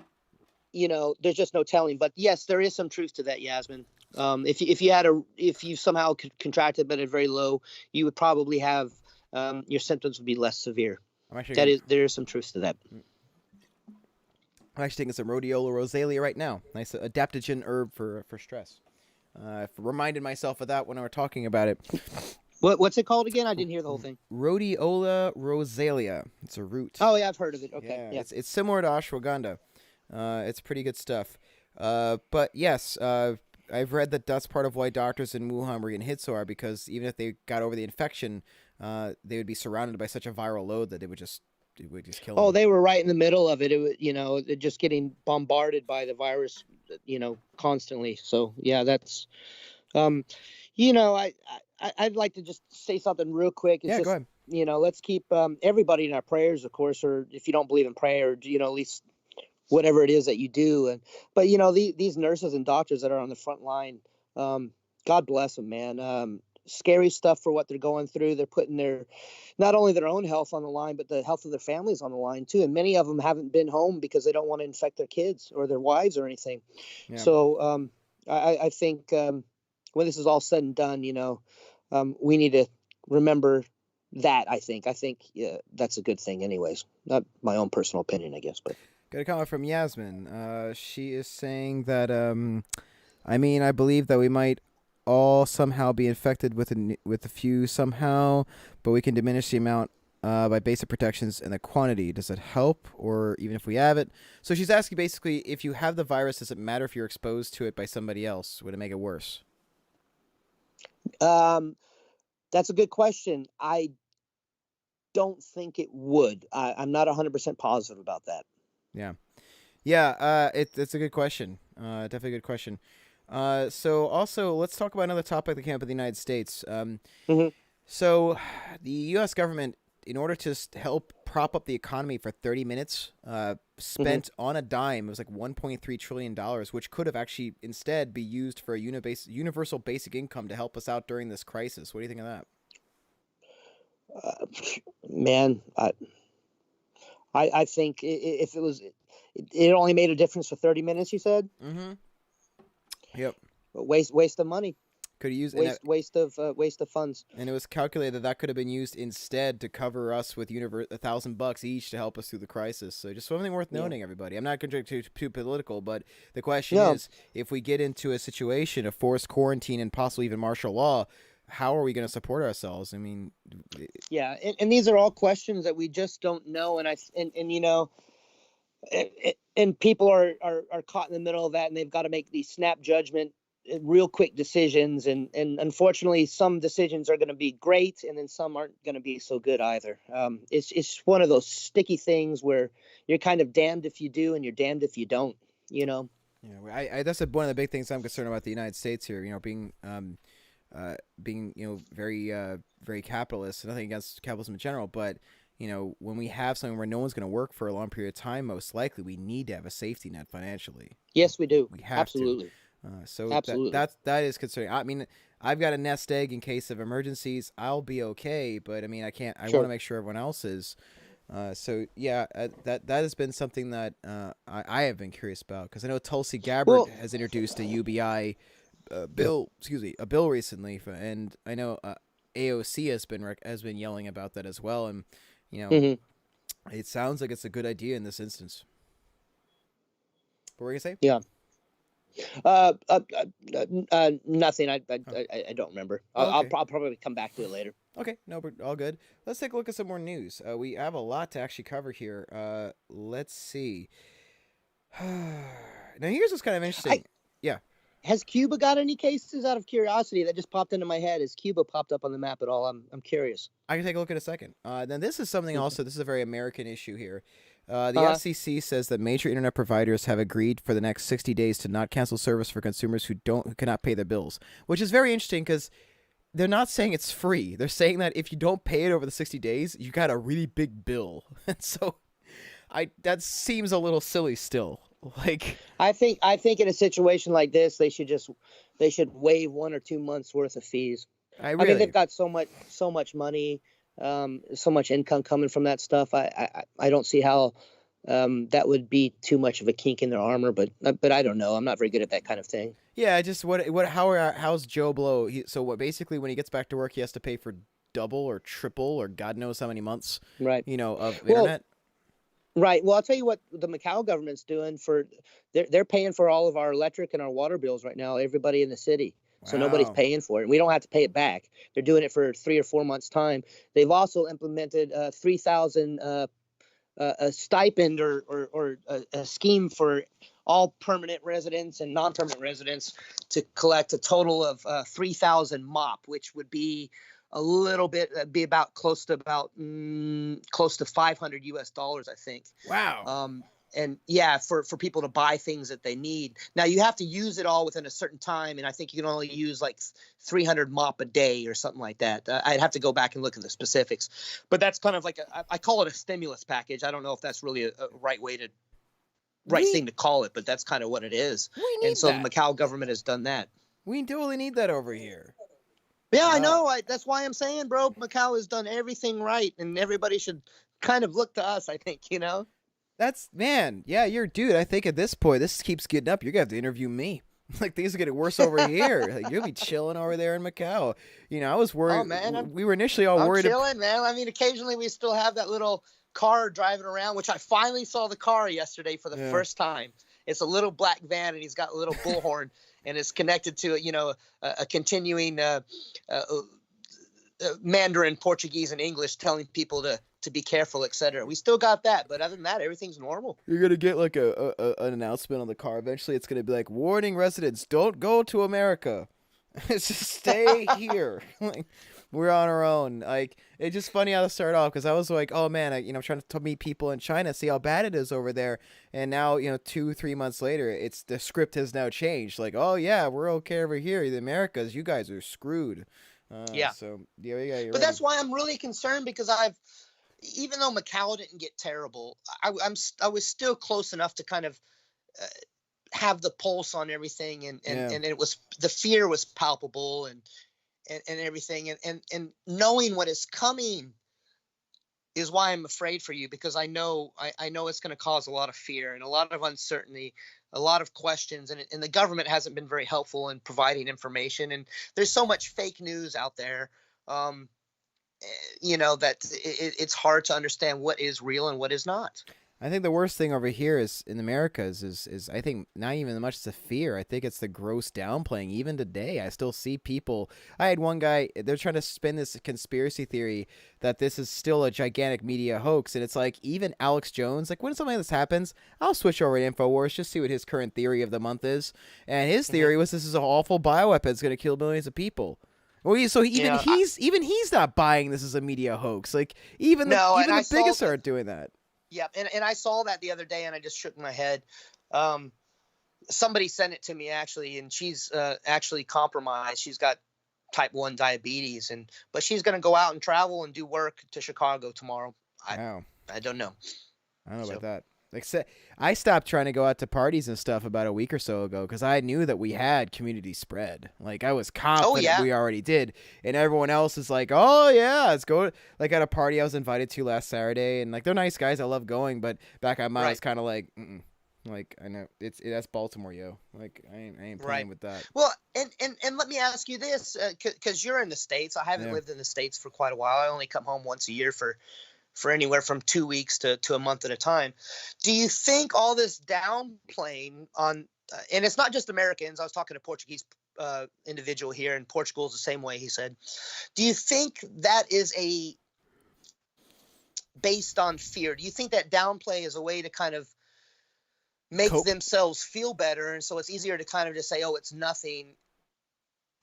just no telling. But yes, there is some truth to that, Yasmin. If you somehow contracted but at very low, you would probably have your symptoms would be less severe. There is some truth to that. I'm actually taking some rhodiola rosalia right now. Nice adaptogen herb for stress. I reminded myself of that when I were talking about it. What's it called again? I didn't hear the whole thing. Rhodiola rosalia. It's a root. Oh yeah, I've heard of it. Okay, yeah. It's similar to ashwagandha. It's pretty good stuff. But yes, I've read that that's part of why doctors in Wuhan were getting hit so hard, because even if they got over the infection, they would be surrounded by such a viral load that it would just kill them. Oh, they were right in the middle of it. Just getting bombarded by the virus, constantly. So yeah, that's, I'd like to just say something real quick. Go ahead. Let's keep everybody in our prayers, of course, or if you don't believe in prayer, at least whatever it is that you do. But these nurses and doctors that are on the front line, God bless them, man. Scary stuff for what they're going through. They're putting not only their own health on the line, but the health of their families on the line too. And many of them haven't been home because they don't want to infect their kids or their wives or anything. Yeah. So I think when this is all said and done, we need to remember that. I think that's a good thing anyways. Not my own personal opinion, I guess, but. Got a comment from Yasmin. She is saying that, I believe that we might all somehow be infected with a few somehow, but we can diminish the amount by basic protections and the quantity. Does it help, or even if we have it? So she's asking basically, if you have the virus, does it matter if you're exposed to it by somebody else? Would it make it worse? That's a good question. I don't think it would. I'm not 100% positive about that. Yeah. It's a good question. Definitely a good question. So also, let's talk about another topic that came up in the United States. So the U.S. government, in order to help prop up the economy for 30 minutes, spent on a dime, it was like $1.3 trillion, which could have actually instead be used for a universal basic income to help us out during this crisis. What do you think of that? Man, I think if it only made a difference for 30 minutes, you said? Mm-hmm. Yep. Waste of money. Could use waste of funds. And it was calculated that could have been used instead to cover us with $1,000 each to help us through the crisis. So just something worth noting, everybody. I'm not going to get too political, but the question is, if we get into a situation of forced quarantine and possibly even martial law, how are we going to support ourselves? And these are all questions that we just don't know, and people are caught in the middle of that, and they've got to make these snap judgment, real quick decisions, and unfortunately, some decisions are going to be great, and then some aren't going to be so good either. It's one of those sticky things where you're kind of damned if you do, and you're damned if you don't. Yeah, that's one of the big things I'm concerned about the United States here. Being very very capitalist. Nothing against capitalism in general, but when we have something where no one's going to work for a long period of time, most likely we need to have a safety net financially. Yes, we do. We have absolutely. Absolutely. That is concerning. I've got a nest egg in case of emergencies. I'll be okay, but I can't. I want to make sure everyone else is. That has been something that I have been curious about, because I know Tulsi Gabbard has introduced a UBI bill recently, and I know AOC has been yelling about that as well, and it sounds like it's a good idea in this instance. What were you gonna say? Yeah. Nothing. Oh, I don't remember. okay. I'll probably come back to it later. Okay, no, but all good. Let's take a look at some more news. We have a lot to actually cover here. Let's see. Now, here's what's kind of I interesting. Yeah, Has Cuba got any cases? Out of curiosity, that just popped into my head. Has Cuba popped up on the map at all? I'm curious. I can take a look in a second. Then this is something Okay. also. This is a very American issue here. The Uh FCC says that major internet providers have agreed for the next 60 days to not cancel service for consumers who cannot pay their bills, which is very interesting because they're not saying it's free. They're saying that if you don't pay it over the 60 days, you got a really big bill. And so I that seems a little silly still. Like I think in a situation like this, they should waive 1 or 2 months worth of fees. I I mean, they've really got so much money, so much income coming from that stuff. I don't see how that would be too much of a kink in their armor. But I don't know. I'm not very good at that kind of thing. yeah, just how's Joe Blow? So what basically when he gets back to work he has to pay for double or triple or God knows how many months, Right. of Well, internet. right. Well, I'll tell you what the Macau government's doing for they're paying for all of our electric and our water bills right now. Everybody in the city. So nobody's Wow. paying for it. We don't have to pay it back. They're doing it for 3 or 4 months time. They've also implemented 3,000 a stipend or a scheme for all permanent residents and non-permanent residents to collect a total of 3,000 MOP, which would be a little bit be about close to 500 US dollars, I think. Wow. And yeah, for people to buy things that they need. Now you have to use it all within a certain time, and I think you can only use like 300 mop a day or something like that. I'd have to go back and look at the specifics, but that's kind of like I call it a stimulus package. I don't know if that's really a right We thing to call it, but that's kind of what it is. we And need so the that. Macau government has done that. We totally need that over here. Yeah, I Uh know. That's why I'm saying, bro, Macau has done everything right, and everybody should kind of look to us. I think, you know. that's man, yeah, you're dude. I think at this point this keeps getting up. You're gonna have to interview me. Like things are getting worse over here. Like you'll be chilling over there in Macau. I was Oh worried. man, We were initially all I'm worried. chilling, man. I mean, occasionally we still have that little car driving around, which I finally saw the car yesterday for the Yeah. first time. It's a little black van, and he's got a little bullhorn, and it's connected to a continuing Mandarin, Portuguese, and English, telling people to be careful, etc. We still got that, but other than that, everything's normal. You're gonna get like an announcement on the car. Eventually, it's gonna be like, "Warning, residents, don't go to America. It's just stay here." Like we're on our own. Like it's just funny how to start off because I was like, "Oh man, I'm trying to meet people in China, see how bad it is over there." And now, 2-3 months later, it's the script has now changed. Like, "Oh yeah, we're okay over here. The Americas, you guys are screwed." Yeah, So yeah, you're but ready. that's why I'm really concerned, because even though Macau didn't get terrible, I was still close enough to kind of uh, have the pulse on everything, Yeah. and it was, the fear was palpable, and everything, and knowing what is coming is why I'm afraid for you, because I know it's going to cause a lot of fear and a lot of uncertainty, a lot of questions, and the government hasn't been very helpful in providing information, and there's so much fake news out there. Um, that it's hard to understand what is real and what is not. I think the worst thing over here is in America is I think not even much the fear. I think it's the gross downplaying. Even today, I still see people. I had one guy. They're trying to spin this conspiracy theory that this is still a gigantic media hoax, and it's like even Alex Jones. Like when something like this happens, I'll switch over to Infowars just see what his current theory of the month is. And his Hmm. theory was this is an awful bioweapon that's going to kill millions of people. Well, even Yeah, he's not buying this as a media hoax. Like no, and even I the saw biggest that. aren't doing that. Yeah, and I saw that the other day, and I just shook my head. Um, Somebody sent it to me, actually, and she's actually compromised. She's got type 1 diabetes, but she's going to go out and travel and do work to Chicago tomorrow. I Wow. I don't know. I don't know about So that. Except I stopped trying to go out to parties and stuff about a week or so ago because I knew that we had community spread. Like I was oh confident yeah, we already did, and everyone else is like, "Oh yeah, let's go." Like at a party I was invited to last Saturday, and like they're nice guys. I love going, but back on mine, I was right, kind of like, mm-mm. Like I know that's Baltimore, yo. Like I ain't right. playing with that. Well, and let me ask you this, because you're in the States. I haven't Yeah. lived in the States for quite a while. I only come home once a year for anywhere from 2 weeks to a month at a time. Do you think all this downplaying and it's not just Americans. I was talking to a Portuguese individual here, and Portugal is the same way. He said, "Do you think that is based on fear? Do you think that downplay is a way to kind of make themselves feel better, and so it's easier to kind of just say, oh, it's nothing,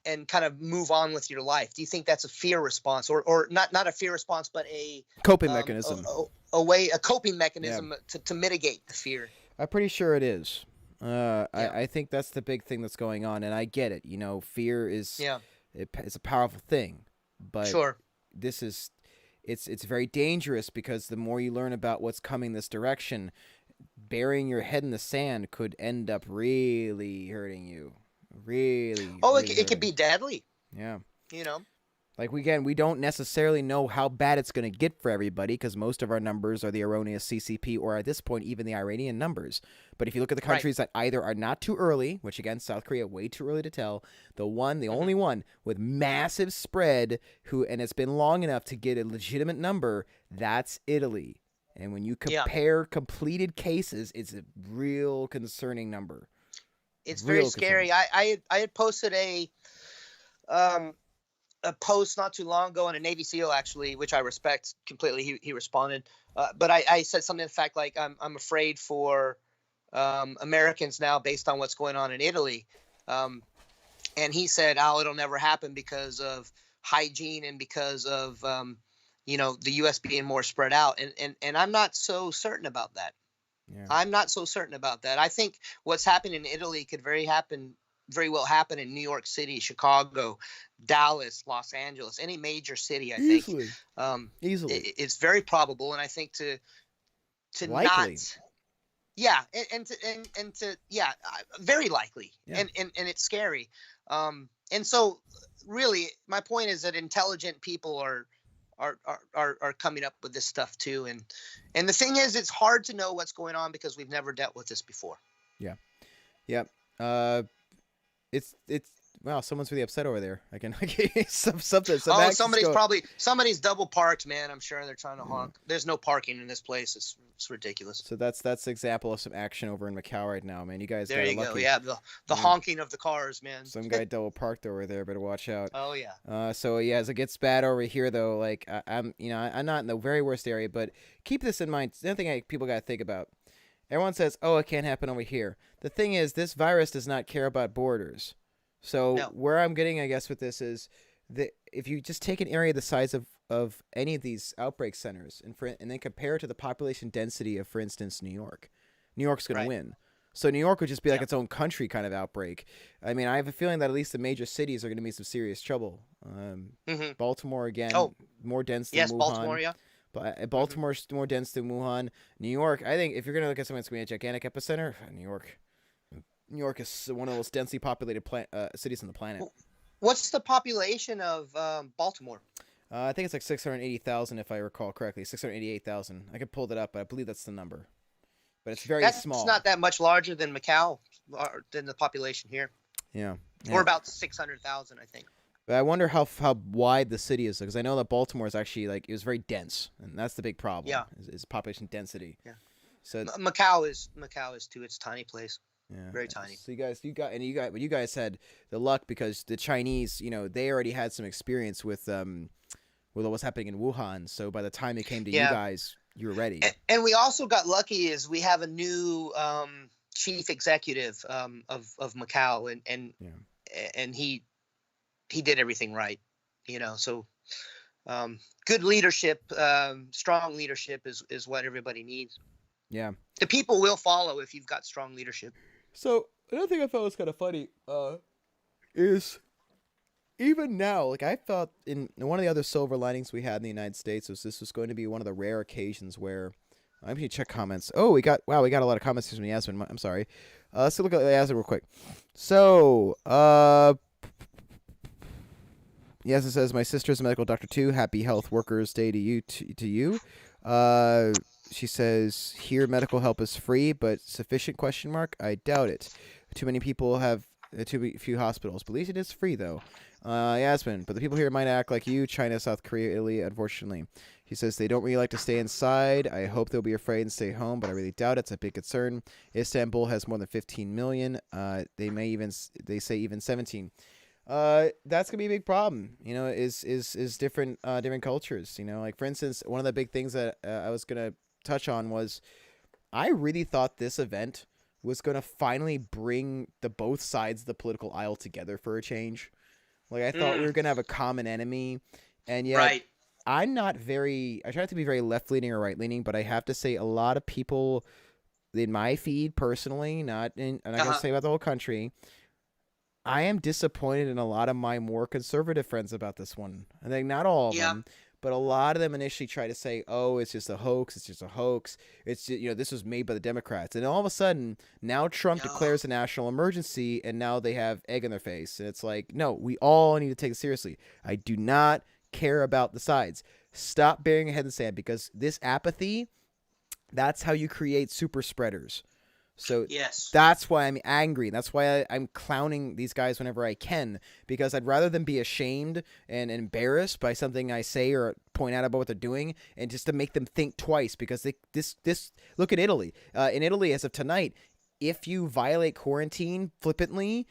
and kind of move on with your life? Do you think that's a fear response, or not a fear response, but a coping mechanism, a coping mechanism to mitigate the fear?" I'm pretty sure it is. I think that's the big thing that's going on, and I get it. Fear is it's a powerful thing, but sure, it's very dangerous, because the more you learn about what's coming this direction, burying your head in the sand could end up really hurting you. Really. Oh, really it could be deadly. Yeah. Like, we don't necessarily know how bad it's going to get for everybody, because most of our numbers are the erroneous CCP, or at this point, even the Iranian numbers. But if you look at the countries that either are not too early, which again, South Korea, way too early to tell, the only one with massive spread, and it's been long enough to get a legitimate number, that's Italy. And when you compare completed cases, it's a real concerning number. It's very scary. I had posted a post not too long ago on a Navy SEAL, actually, which I respect completely. He responded, but I said something in fact like, I'm afraid for Americans now based on what's going on in Italy, and he said, "Oh, it'll never happen because of hygiene and because of the U.S. being more spread out." And I'm not so certain about that. Yeah. I'm not so certain about that. I think what's happening in Italy could very well happen in New York City, Chicago, Dallas, Los Angeles, any major city. I think easily, it's very probable, and I think to likely. Very likely, yeah. and it's scary. And so, really, my point is that intelligent people are coming up with this stuff too, and the thing is, it's hard to know what's going on because we've never dealt with this before. It's wow, someone's really upset over there. I can something. Somebody's double parked, man. I'm sure they're trying to honk. There's no parking in this place. It's ridiculous. So that's an example of some action over in Macau right now, man. You guys there got you lucky. go. Yeah, the honking of the cars, man. Some guy double parked over there. Better watch out. Oh yeah. So yeah, as it gets bad over here though, like I'm not in the very worst area, but keep this in mind. The other thing people got to think about. Everyone says, "Oh, it can't happen over here." The thing is, this virus does not care about borders. So where I'm getting, I guess, with this is that if you just take an area the size of any of these outbreak centers and then compare it to the population density of, for instance, New York, New York's going to win. So New York would just be like its own country kind of outbreak. I mean, I have a feeling that at least the major cities are going to be in some serious trouble. Baltimore, again, more dense than Wuhan. Yes, Baltimore, yeah. But Baltimore's more dense than Wuhan. New York, I think if you're going to look at something that's going to be a gigantic epicenter, New York is one of the most densely populated cities on the planet. What's the population of Baltimore? I think it's like 680,000, if I recall correctly. 688,000. I could pull that up, but I believe that's the number. But it's very small. It's not that much larger than Macau, than the population here. Yeah. Or about 600,000, I think. But I wonder how wide the city is, because I know that Baltimore is actually it was very dense, and that's the big problem. Yeah. Is population density. Yeah. So Macau is too. It's a tiny place. Yeah, very tiny. So you guys had the luck because the Chinese, they already had some experience with what's happening in Wuhan. So by the time it came to you guys, you were ready. And we also got lucky is we have a new chief executive of Macau, and he did everything right, So good leadership, strong leadership is what everybody needs. Yeah, the people will follow if you've got strong leadership. So another thing I thought was kind of funny is even now, like I thought in one of the other silver linings we had in the United States was this was going to be one of the rare occasions where I'm going to check comments. Oh, we got a lot of comments from Yasmin. I'm sorry. Let's look at Yasmin real quick. So Yasmin says, "My sister's a medical doctor too. Happy Health Workers Day to you. To you." She says, "Here medical help is free, but sufficient ? I doubt it. Too many people have too few hospitals. But at least it is free, though. Yasmin, but the people here might act like you, China, South Korea, Italy, unfortunately. He says they don't really like to stay inside. I hope they'll be afraid and stay home, but I really doubt it. It's a big concern. Istanbul has more than 15 million. They say even 17. That's gonna be a big problem. You know, is different cultures. You know, like for instance, one of the big things that I was gonna touch on was I really thought this event was gonna finally bring the both sides of the political aisle together for a change. Like I thought we were gonna have a common enemy, and yet Right. I try not to be very left leaning or right leaning, but I have to say a lot of people in my feed personally, I'm not gonna say about the whole country. I am disappointed in a lot of my more conservative friends about this one. I think not all of them, but a lot of them initially try to say, "Oh, it's just a hoax. It's just a hoax. It's just, this was made by the Democrats." And all of a sudden, now Trump declares a national emergency, and now they have egg in their face, and it's like, no, we all need to take it seriously. I do not care about the sides. Stop burying your head in the sand, because this apathy, that's how you create super spreaders. So that's why I'm angry. That's why I'm clowning these guys whenever I can, because I'd rather them be ashamed and embarrassed by something I say or point out about what they're doing, and just to make them think twice, because this look at Italy. In Italy, as of tonight, if you violate quarantine flippantly,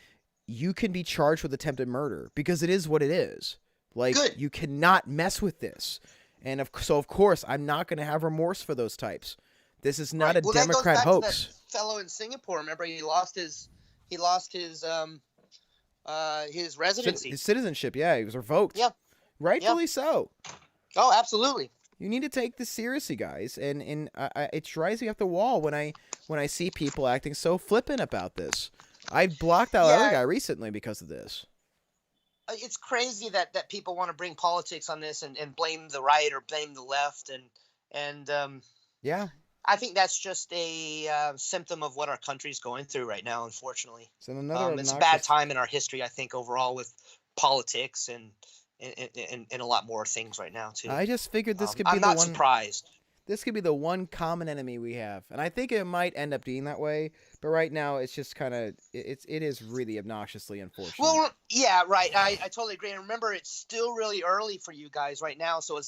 you can be charged with attempted murder, because it is what it is. Like, you cannot mess with this. And so of course, I'm not going to have remorse for those types. This is not a Democrat hoax. To that fellow in Singapore, remember, he lost his residency, his citizenship. Yeah, he was revoked. Yeah, rightfully so. Oh, absolutely. You need to take this seriously, guys. And it drives me up the wall when I see people acting so flippant about this. I blocked out other guy recently because of this. It's crazy that people want to bring politics on this and blame the right or blame the left, and yeah. I think that's just a symptom of what our country's going through right now, unfortunately. So it's a bad time in our history, I think, overall, with politics and a lot more things right now, too. I just figured this could be I'm not surprised. This could be the one common enemy we have. And I think it might end up being that way. But right now, it's just kind of, it is really obnoxiously unfortunate. Well, yeah, right. I totally agree. And remember, it's still really early for you guys right now. So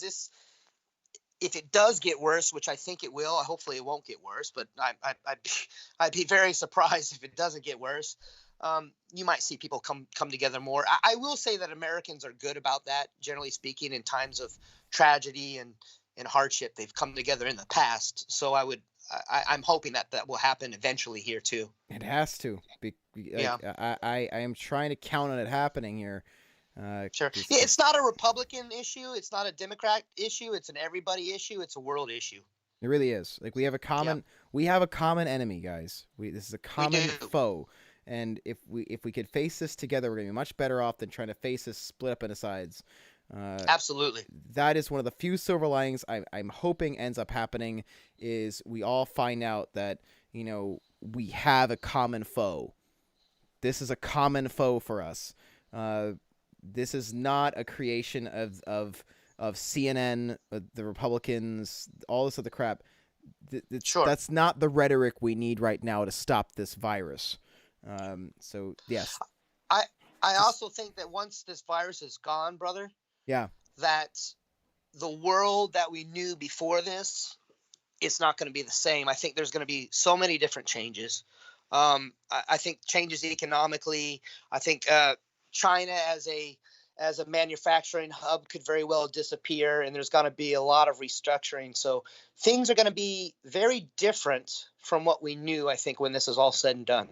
if it does get worse, which I think it will, hopefully it won't get worse, but I'd be very surprised if it doesn't get worse. You might see people come together more. I will say that Americans are good about that, generally speaking, in times of tragedy and hardship. They've come together in the past. So I'm hoping that will happen eventually here too. It has to. I am trying to count on it happening here. Sure. Yeah, it's not a Republican issue. It's not a Democrat issue. It's an everybody issue. It's a world issue. It really is. Like, we have a common enemy, guys. This is a common foe. And if we could face this together, we're gonna be much better off than trying to face this split up into sides. Absolutely. That is one of the few silver linings I'm hoping ends up happening, is we all find out that, we have a common foe. This is a common foe for us. This is not a creation of CNN, the Republicans, all this other crap. Sure. That's not the rhetoric we need right now to stop this virus. So yes. I also think that once this virus is gone, brother, that the world that we knew before this, it's not going to be the same. I think there's going to be so many different changes. I think changes economically. I think China as a manufacturing hub could very well disappear, and there's going to be a lot of restructuring. So things are going to be very different from what we knew, I think, when this is all said and done.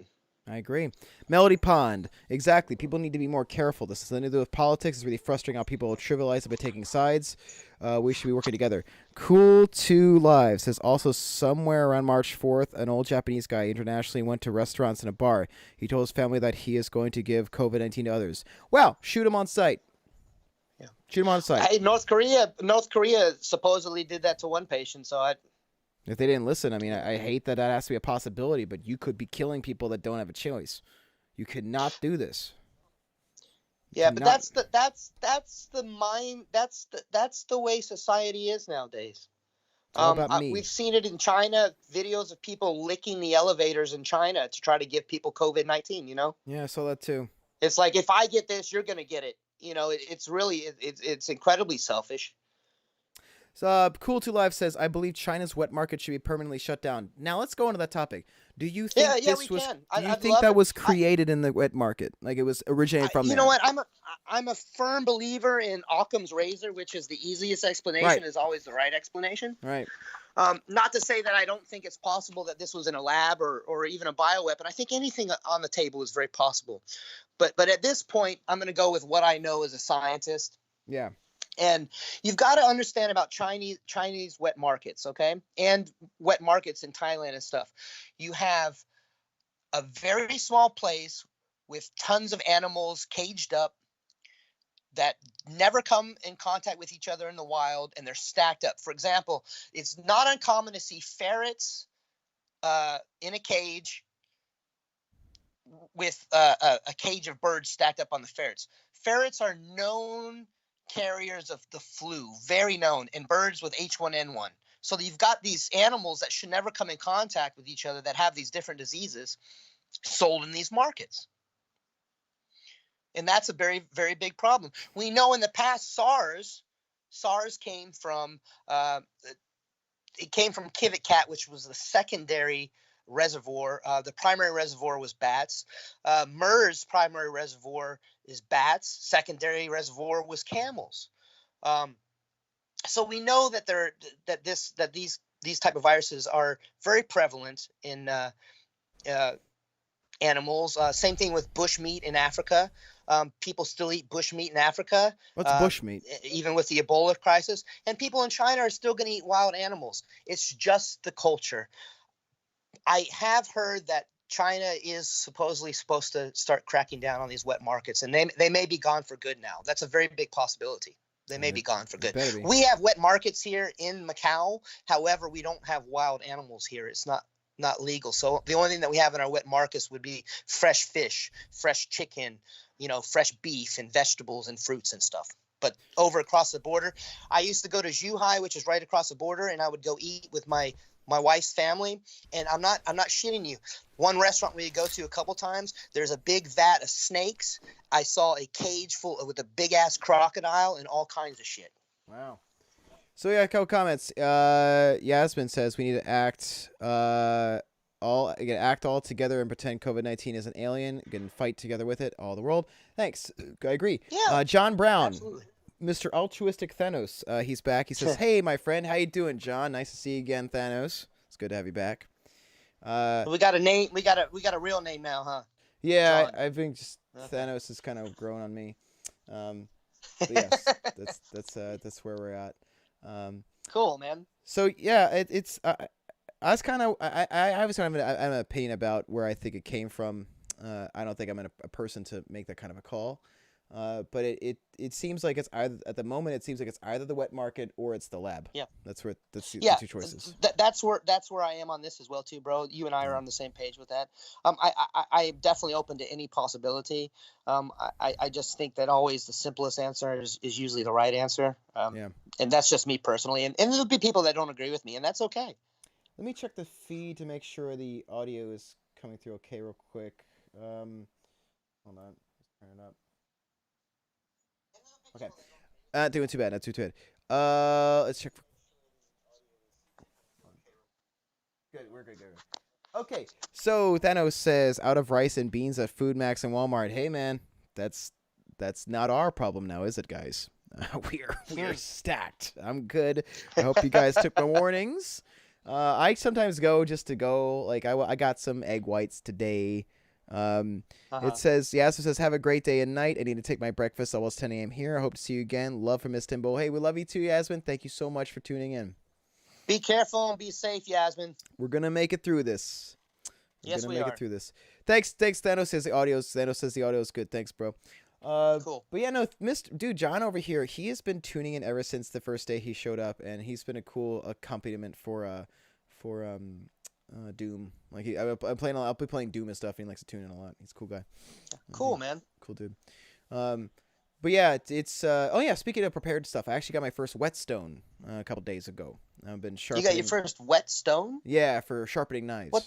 I agree. Melody Pond. Exactly. People need to be more careful. This has nothing to do with politics. It's really frustrating how people trivialize it by taking sides. We should be working together. Cool 2 Live says, also somewhere around March 4th, an old Japanese guy internationally went to restaurants and a bar. He told his family that he is going to give COVID-19 to others. Well, shoot him on sight. Yeah. Shoot him on sight. Hey, North Korea supposedly did that to one patient, so if they didn't listen, I mean, I hate that has to be a possibility, but you could be killing people that don't have a choice. You could not do this. Yeah, but that's the mind. That's the way society is nowadays. It's all about me. We've seen it in China. Videos of people licking the elevators in China to try to give people COVID-19. Yeah, I saw that too. It's like, if I get this, you're gonna get it. it's really it's incredibly selfish. So, Cool to Live says, I believe China's wet market should be permanently shut down. Now let's go into that topic. Do you think Yeah, this we was? can. Do you I'd think love that it. was created in the wet market? Like it was originated from You there? know what? I'm a firm believer in Occam's razor, which is the easiest explanation Right. is always the right explanation. Right. Not to say that I don't think it's possible that this was in a lab or even a bioweapon. I think anything on the table is very possible. But at this point, I'm going to go with what I know as a scientist. Yeah. And you've got to understand about Chinese wet markets, okay? And wet markets in Thailand and stuff. You have a very small place with tons of animals caged up that never come in contact with each other in the wild, and they're stacked up. For example, it's not uncommon to see ferrets in a cage with a cage of birds stacked up on the ferrets. Ferrets are known carriers of the flu, very known, and birds with H1N1. So you've got these animals that should never come in contact with each other that have these different diseases sold in these markets. And that's a very, very big problem. We know in the past SARS came from civet cat, which was the secondary reservoir. The primary reservoir was bats. MERS primary reservoir is bats. Secondary reservoir was camels. So we know that these type of viruses are very prevalent in animals. Same thing with bushmeat in Africa. People still eat bushmeat in Africa. What's bushmeat? Even with the Ebola crisis. And people in China are still going to eat wild animals. It's just the culture. I have heard that China is supposedly supposed to start cracking down on these wet markets, and they may be gone for good now. That's a very big possibility. They may be gone for good. We have wet markets here in Macau. However, we don't have wild animals here. It's not legal. So the only thing that we have in our wet markets would be fresh fish, fresh chicken, fresh beef and vegetables and fruits and stuff. But over across the border, I used to go to Zhuhai, which is right across the border, and I would go eat with my wife's family. And I'm not shitting you. One restaurant we go to a couple times, there's a big vat of snakes. I saw a cage full with a big ass crocodile and all kinds of shit. Wow. So yeah, a couple comments. Yasmin says we need to act all together and pretend COVID-19 is an alien. Again, fight together with it, all the world. Thanks. I agree. Yeah. John Brown, absolutely. Mr. Altruistic Thanos. He's back. He says, "Hey, my friend, how you doing, John? Nice to see you again, Thanos. It's good to have you back." We got a name. We got a real name now, huh? Yeah, I think just Thanos is kind of grown on me. But yes, that's where we're at. Cool, man. So yeah, it's I was kind of I was kind of an opinion about where I think it came from. I don't think I'm a person to make that kind of a call. But it seems like it's either at the moment it seems like it's either the wet market or it's the lab. Yeah, that's the two choices. That's where I am on this as well too, bro. You and I are on the same page with that. I am definitely open to any possibility. I just think that always the simplest answer is usually the right answer. And that's just me personally. And there'll be people that don't agree with me, and that's okay. Let me check the feed to make sure the audio is coming through okay real quick. Hold on, let's turn it up. Okay. Not doing too bad. Not too bad. Let's check. Good. We're good. Okay. So Thanos says, out of rice and beans at Food Max and Walmart. Hey man, that's not our problem now, is it, guys? We're stacked. I'm good. I hope you guys took my warnings. I sometimes go just to go. Like I got some egg whites today. It says, Yasser says, have a great day and night. I need to take my breakfast. Almost 10 a.m. here. I hope to see you again. Love from Miss Timbo. Hey, we love you too, Yasmin. Thank you so much for tuning in. Be careful and be safe, Yasmin. We're going to make it through this. Yes, we are. Make it through this. Thanks. Thanos says the audio is good. Thanks, bro. Cool. But yeah, no, Dude, John over here, he has been tuning in ever since the first day he showed up, and he's been a cool accompaniment for Doom. Like I'll be playing Doom and stuff, and he likes to tune in a lot. He's a cool guy. Cool, man. Cool dude. But yeah, it's oh yeah, speaking of prepared stuff, I actually got my first whetstone a couple days ago. I've been sharpening. You got your first whetstone? Yeah, for sharpening knives. What?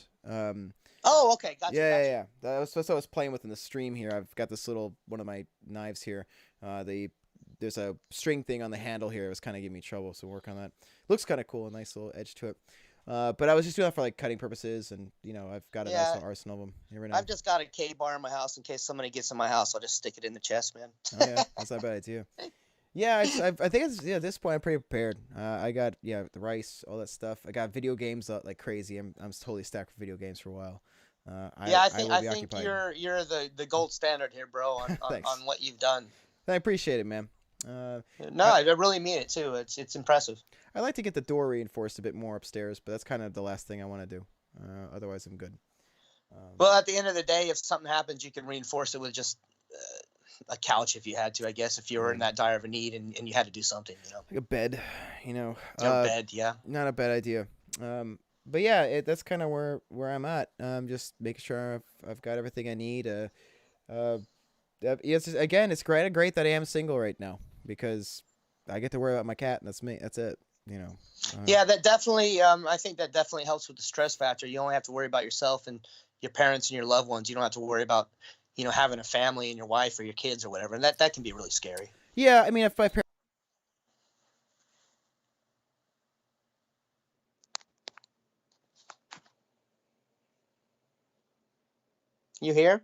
Oh, okay, gotcha. Yeah. That's what I was playing with in the stream here. I've got this little one of my knives here. There's a string thing on the handle here. It was kind of giving me trouble, so work on that. Looks kind of cool, a nice little edge to it. But I was just doing that for like cutting purposes, and I've got a nice little arsenal of them here right now. I've just got a K-bar in my house in case somebody gets in my house. I'll just stick it in the chest, man. Oh yeah, that's not a bad idea. Yeah, I think it's at this point I'm pretty prepared. I got the rice, all that stuff. I got video games like crazy. I'm totally stacked with video games for a while. I think you're the gold standard here, bro, on what you've done. I appreciate it, man. No, I really mean it too. It's impressive. I like to get the door reinforced a bit more upstairs, but that's kind of the last thing I want to do. Otherwise, I'm good. Well, at the end of the day, if something happens, you can reinforce it with just a couch if you had to, I guess, if you were in that dire of a need and you had to do something, like a bed, a bed, yeah, not a bad idea. But yeah, that's kind of where I'm at. Just making sure I've got everything I need. It's great that I am single right now, because I get to worry about my cat, and that's me. That's it. Yeah, that definitely. I think that definitely helps with the stress factor. You only have to worry about yourself and your parents and your loved ones. You don't have to worry about having a family and your wife or your kids or whatever, and that can be really scary. Yeah, I mean, if my parents. You here?